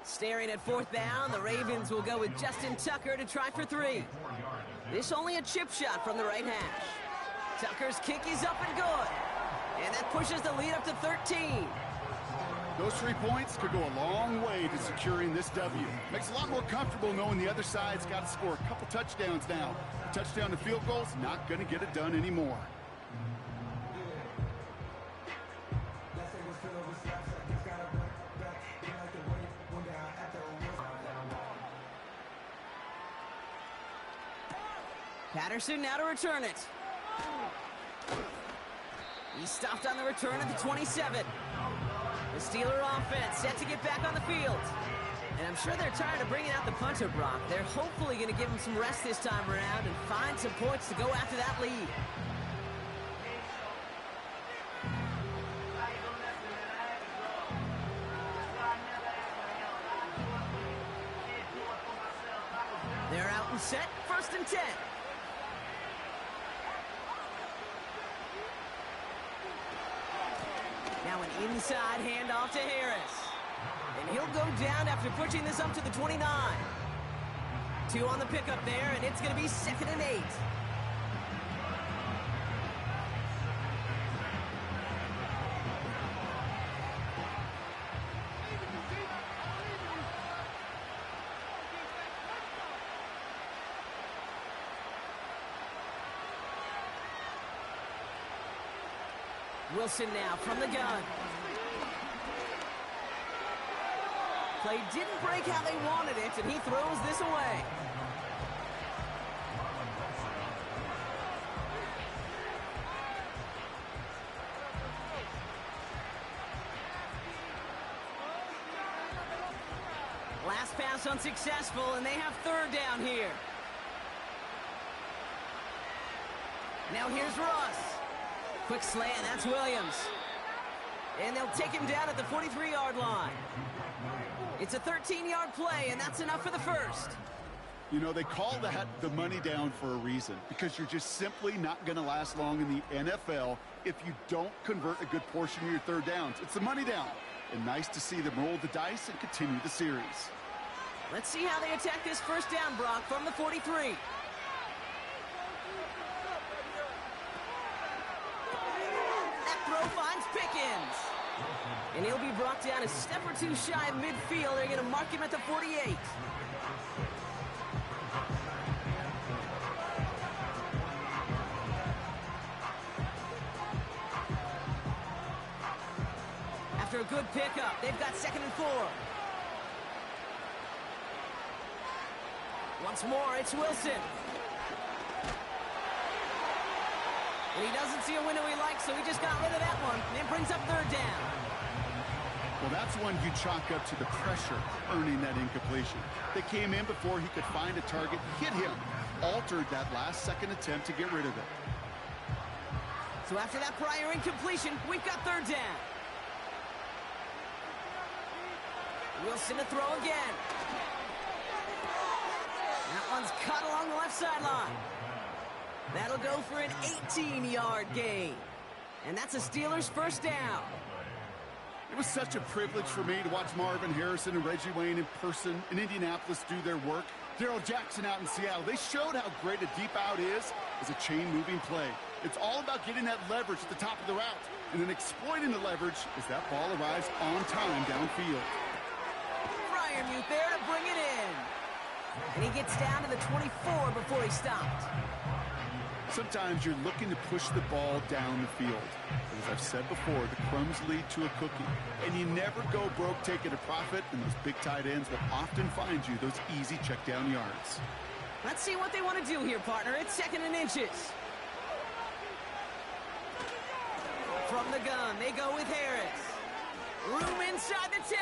Staring at 4th down, the Ravens will go with Justin Tucker to try for 3. This only a chip shot from the right hash. Tucker's kick is up and good. And that pushes the lead up to 13. Those 3 points could go a long way to securing this W. Makes it a lot more comfortable knowing the other side's got to score a couple touchdowns now. A touchdown to field goal's not going to get it done anymore. Patterson now to return it. He's stopped on the return at the 27. The Steeler offense set to get back on the field. And I'm sure they're tired of bringing out the punter, Brock. They're hopefully going to give him some rest this time around and find some points to go after that lead. They're out and set, 1st and 10. Now an inside handoff to Harris. And he'll go down after pushing this up to the 29. 2 on the pickup there, and it's going to be 2nd and 8. Wilson now from the gun. Play didn't break how they wanted it, and he throws this away. Last pass unsuccessful, and they have 3rd down here. Now here's Russ. Quick slant, that's Williams. And they'll take him down at the 43-yard line. It's a 13-yard play, and that's enough for the 1st. You know, they call that the money down for a reason, because you're just simply not going to last long in the NFL if you don't convert a good portion of your 3rd downs. It's the money down. And nice to see them roll the dice and continue the series. Let's see how they attack this 1st down, Brock, from the 43. Throw finds Pickens. And he'll be brought down a step or 2 shy of midfield. They're going to mark him at the 48. After a good pickup, they've got 2nd and 4. Once more, it's Wilson. And he doesn't see a window he likes, so he just got rid of that one. And it brings up 3rd down. Well, that's one you chalk up to the pressure earning that incompletion. They came in before he could find a target, hit him, altered that last second attempt to get rid of it. So after that prior incompletion, we've got 3rd down. Wilson to throw again. That one's cut along the left sideline. That'll go for an 18-yard gain. And that's a Steelers 1st down. It was such a privilege for me to watch Marvin Harrison and Reggie Wayne in person in Indianapolis do their work. Darrell Jackson out in Seattle. They showed how great a deep out is as a chain-moving play. It's all about getting that leverage at the top of the route, and then exploiting the leverage as that ball arrives on time downfield. Fryermuth there to bring it in. And he gets down to the 24 before he stopped. Sometimes you're looking to push the ball down the field. But as I've said before, the crumbs lead to a cookie. And you never go broke taking a profit, and those big tight ends will often find you those easy check down yards. Let's see what they want to do here, partner. It's 2nd and inches. From the gun, they go with Harris. Room inside the 10.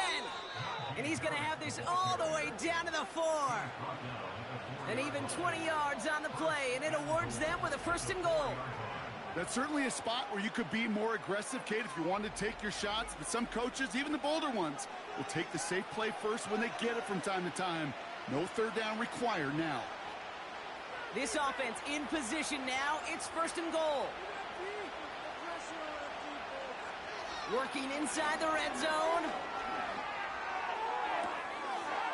And he's going to have this all the way down to the 4. And even 20 yards on the play, and it awards them with a 1st and goal. That's certainly a spot where you could be more aggressive, Kate, if you wanted to take your shots. But some coaches, even the bolder ones, will take the safe play first when they get it from time to time. No 3rd down required now. This offense in position now. It's 1st and goal. Working inside the red zone.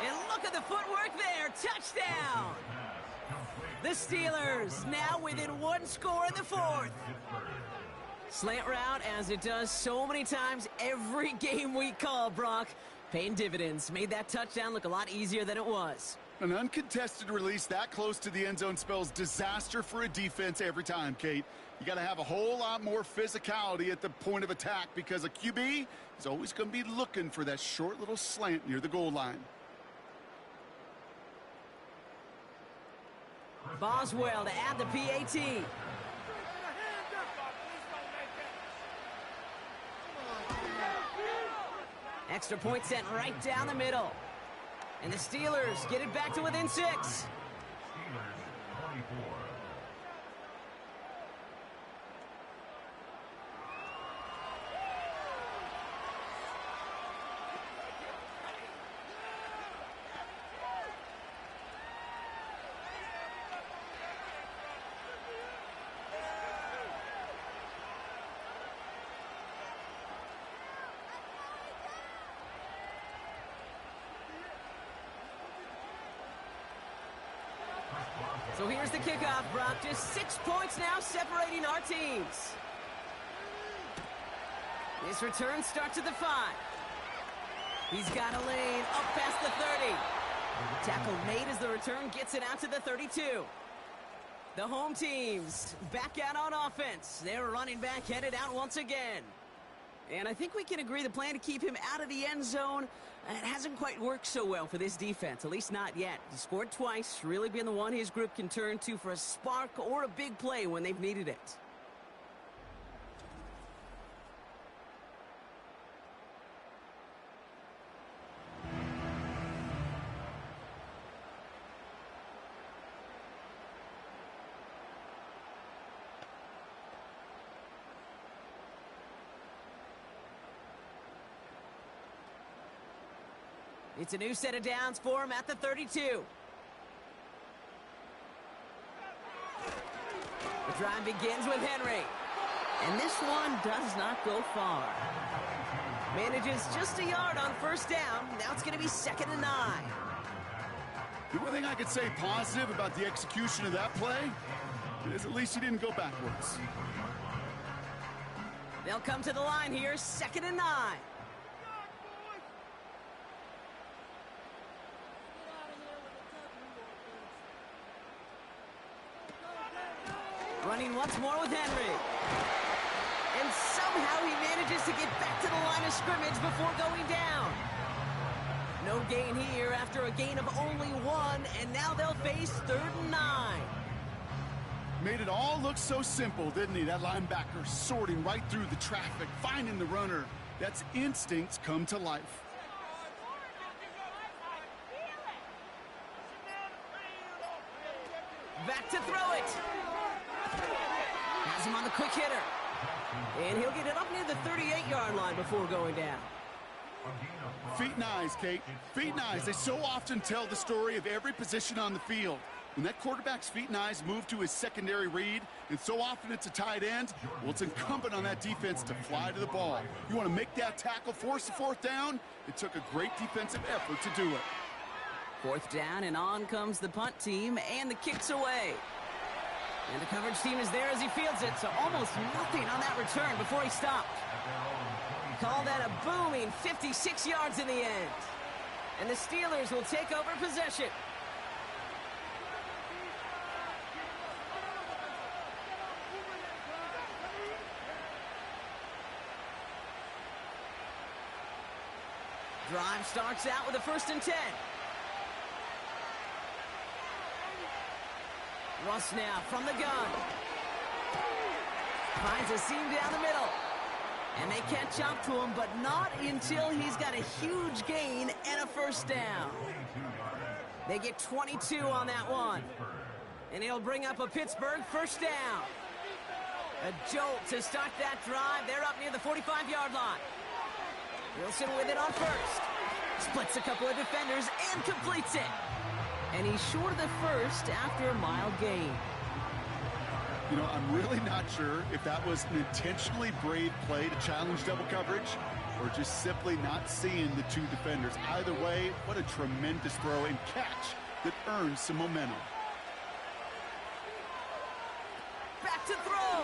And look at the footwork there. Touchdown. The Steelers now within 1 score in the 4th. Slant route, as it does so many times every game we call, Brock. Paying dividends. Made that touchdown look a lot easier than it was. An uncontested release that close to the end zone spells disaster for a defense every time, Kate. You got to have a whole lot more physicality at the point of attack because a QB is always going to be looking for that short little slant near the goal line. Boswell to add the PAT. Extra point sent right down the middle. And the Steelers get it back to within 6. So here's the kickoff, Brock. Just 6 points now separating our teams. This return starts at the 5. He's got a lane up past the 30. Tackle made as the return gets it out to the 32. The home teams back out on offense. Their running back headed out once again. And I think we can agree the plan to keep him out of the end zone, it hasn't quite worked so well for this defense, at least not yet. He scored twice, really been the one his group can turn to for a spark or a big play when they've needed it. It's a new set of downs for him at the 32. The drive begins with Henry. And this one does not go far. Manages just a yard on 1st down. Now it's going to be 2nd and 9. The one thing I could say positive about the execution of that play is at least he didn't go backwards. They'll come to the line here, 2nd and 9. Running once more with Henry. And somehow he manages to get back to the line of scrimmage before going down. No gain here after a gain of only 1, and now they'll face 3rd and 9. Made it all look so simple, didn't he? That linebacker sorting right through the traffic, finding the runner. That's instincts come to life. Back to throw it. Has him on the quick hitter. And he'll get it up near the 38-yard line before going down. Feet and eyes, Kate. Feet and eyes. They so often tell the story of every position on the field. When that quarterback's feet and eyes move to his secondary read, and so often it's a tight end, well, it's incumbent on that defense to fly to the ball. You want to make that tackle, force the 4th down? It took a great defensive effort to do it. 4th down, and on comes the punt team, and the kick's away. And the coverage team is there as he fields it, so almost nothing on that return before he stopped. Call that a booming 56 yards in the end. And the Steelers will take over possession. Drive starts out with a 1st and 10. Russ now from the gun. Finds a seam down the middle. And they catch up to him, but not until he's got a huge gain and a 1st down. They get 22 on that one. And it'll bring up a Pittsburgh 1st down. A jolt to start that drive. They're up near the 45-yard line. Wilson with it on 1st. Splits a couple of defenders and completes it. And he's short of the 1st after a mild gain. You know, I'm really not sure if that was an intentionally brave play to challenge double coverage or just simply not seeing the 2 defenders. Either way, what a tremendous throw and catch that earns some momentum. Back to throw.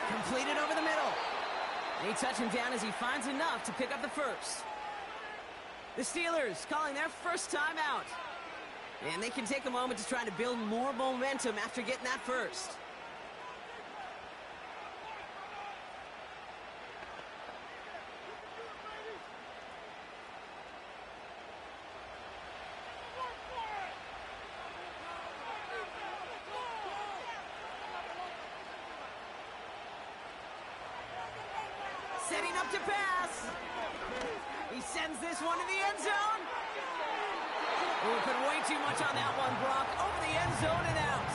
Completed over the middle. They touch him down as he finds enough to pick up the 1st. The Steelers calling their 1st timeout. And they can take a moment to try to build more momentum after getting that 1st. Setting up to pass. He sends this one in the end zone. We put way too much on that one, Brock. Over the end zone and out.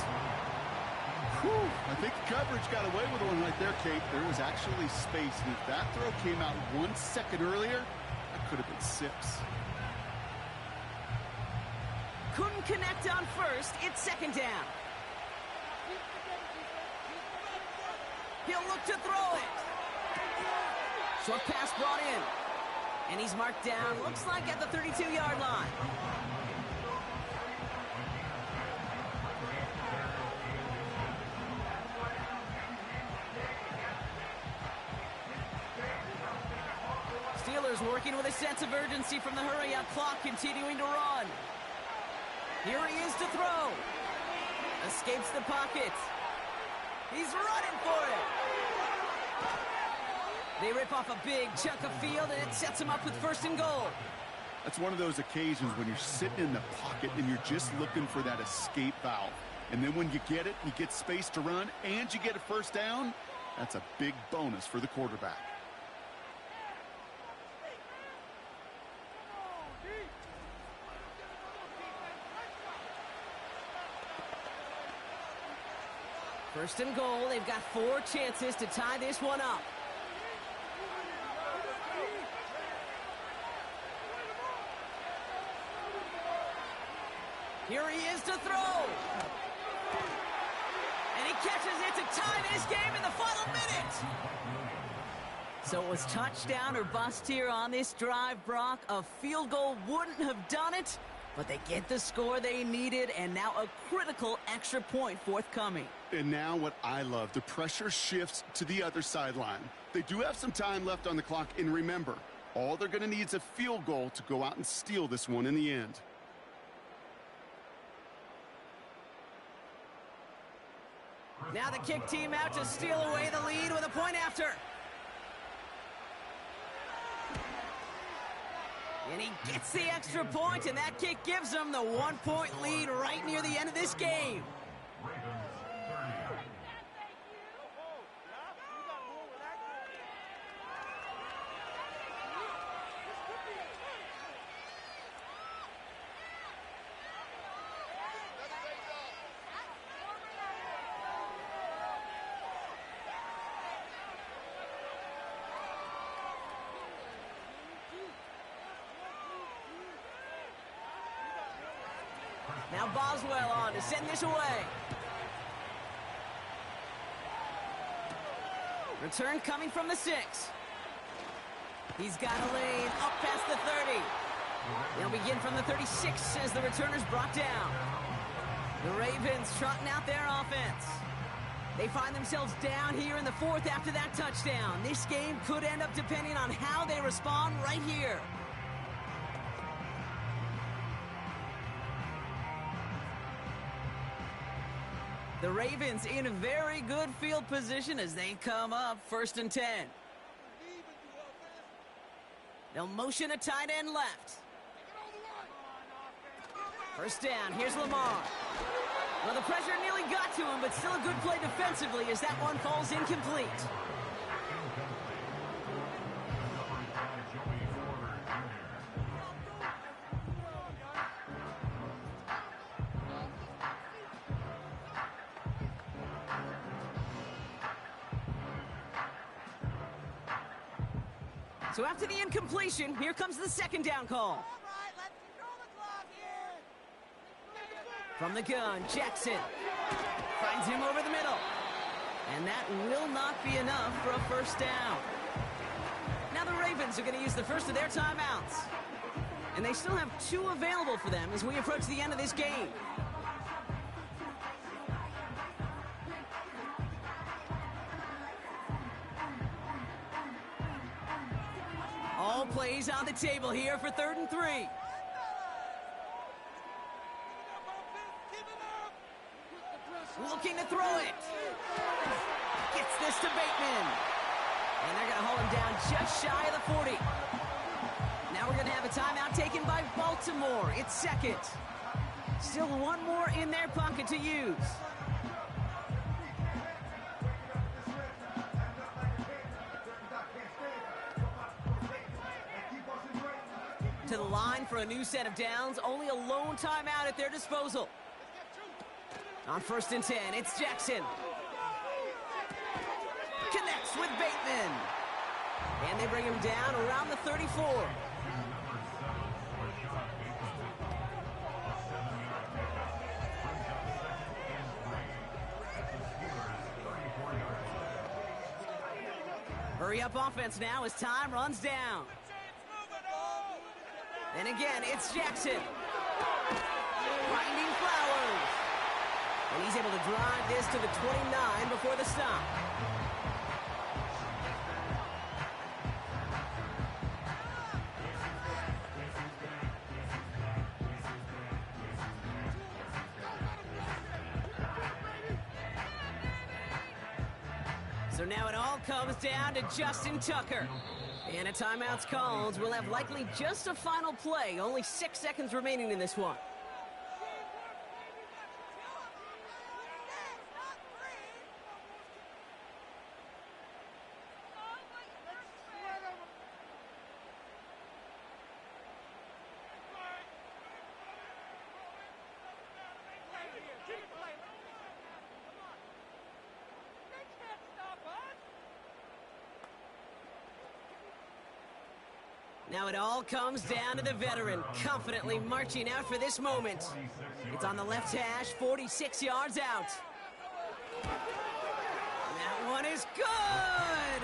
Whew, I think the coverage got away with one right there, Kate. There was actually space, and if that throw came out 1 second earlier, that could have been 6. Couldn't connect on 1st. It's 2nd down. He'll look to throw it. Short pass brought in. And he's marked down, looks like at the 32-yard line. Steelers working with a sense of urgency from the hurry-up clock, continuing to run. Here he is to throw. Escapes the pocket. He's running for it. They rip off a big chunk of field, and it sets him up with 1st and goal. That's one of those occasions when you're sitting in the pocket and you're just looking for that escape valve. And then when you get it, you get space to run, and you get a 1st down, that's a big bonus for the quarterback. First and goal, they've got 4 chances to tie this one up. Here he is to throw. And he catches it to tie this game in the final minute. So it was touchdown or bust here on this drive, Brock. A field goal wouldn't have done it, but they get the score they needed, and now a critical extra point forthcoming. And now what I love, the pressure shifts to the other sideline. They do have some time left on the clock, and remember, all they're going to need is a field goal to go out and steal this one in the end. Now the kick team out to steal away the lead with a point after. And he gets the extra point, and that kick gives them the 1-point lead right near the end of this game. Now Boswell on to send this away. Return coming from the 6. He's got a lane up past the 30. They'll begin from the 36 as the returner's brought down. The Ravens trotting out their offense. They find themselves down here in the fourth after that touchdown. This game could end up depending on how they respond right here. The Ravens in very good field position as they come up 1st and 10. They'll motion a tight end left. First down, here's Lamar. Well, the pressure nearly got to him, but still a good play defensively as that one falls incomplete. So after the incompletion, here comes the 2nd down call. From the gun, Jackson finds him over the middle. And that will not be enough for a 1st down. Now the Ravens are going to use the first of their timeouts. And they still have 2 available for them as we approach the end of this game. All plays on the table here for 3rd and 3. Looking to throw it. Gets this to Bateman. And they're going to hold him down just shy of the 40. Now we're going to have a timeout taken by Baltimore. It's 2nd. Still 1 more in their pocket to use. To the line for a new set of downs. Only a lone timeout at their disposal. On 1st and 10, it's Jackson. Connects with Bateman. And they bring him down around the 34. Hurry up offense now as time runs down. And again, it's Jackson. Finding Flowers. And he's able to drive this to the 29 before the stop. So now it all comes down to Justin Tucker. And a timeout's called. We'll have likely just a final play. Only 6 seconds remaining in this one. Now it all comes down to the veteran, confidently marching out for this moment. It's on the left hash, 46 yards out. That one is good!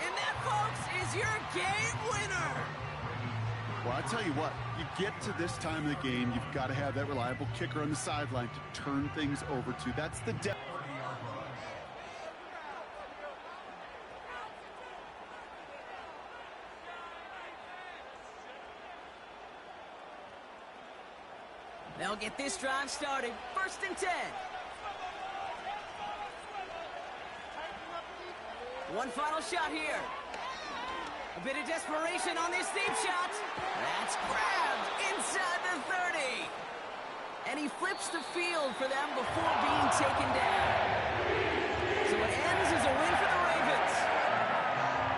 And that, folks, is your game winner! Well, I tell you what, you get to this time of the game, you've got to have that reliable kicker on the sideline to turn things over to. That's the depth. They'll get this drive started. 1st and 10. One final shot here. A bit of desperation on this deep shot. That's grabbed inside the 30. And he flips the field for them before being taken down. So it ends as a win for the Ravens.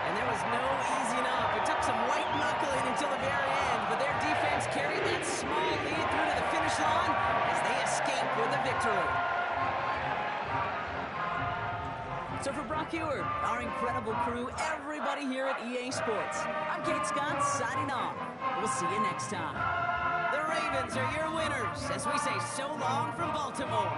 And there was no easing up. It took some white knuckling until the very end, but their defense carried that small lead through to the finish line as they escape with a victory. So for Brock Ewart, our incredible crew, everybody here at EA Sports, I'm Kate Scott signing off. We'll see you next time. The Ravens are your winners as we say so long from Baltimore.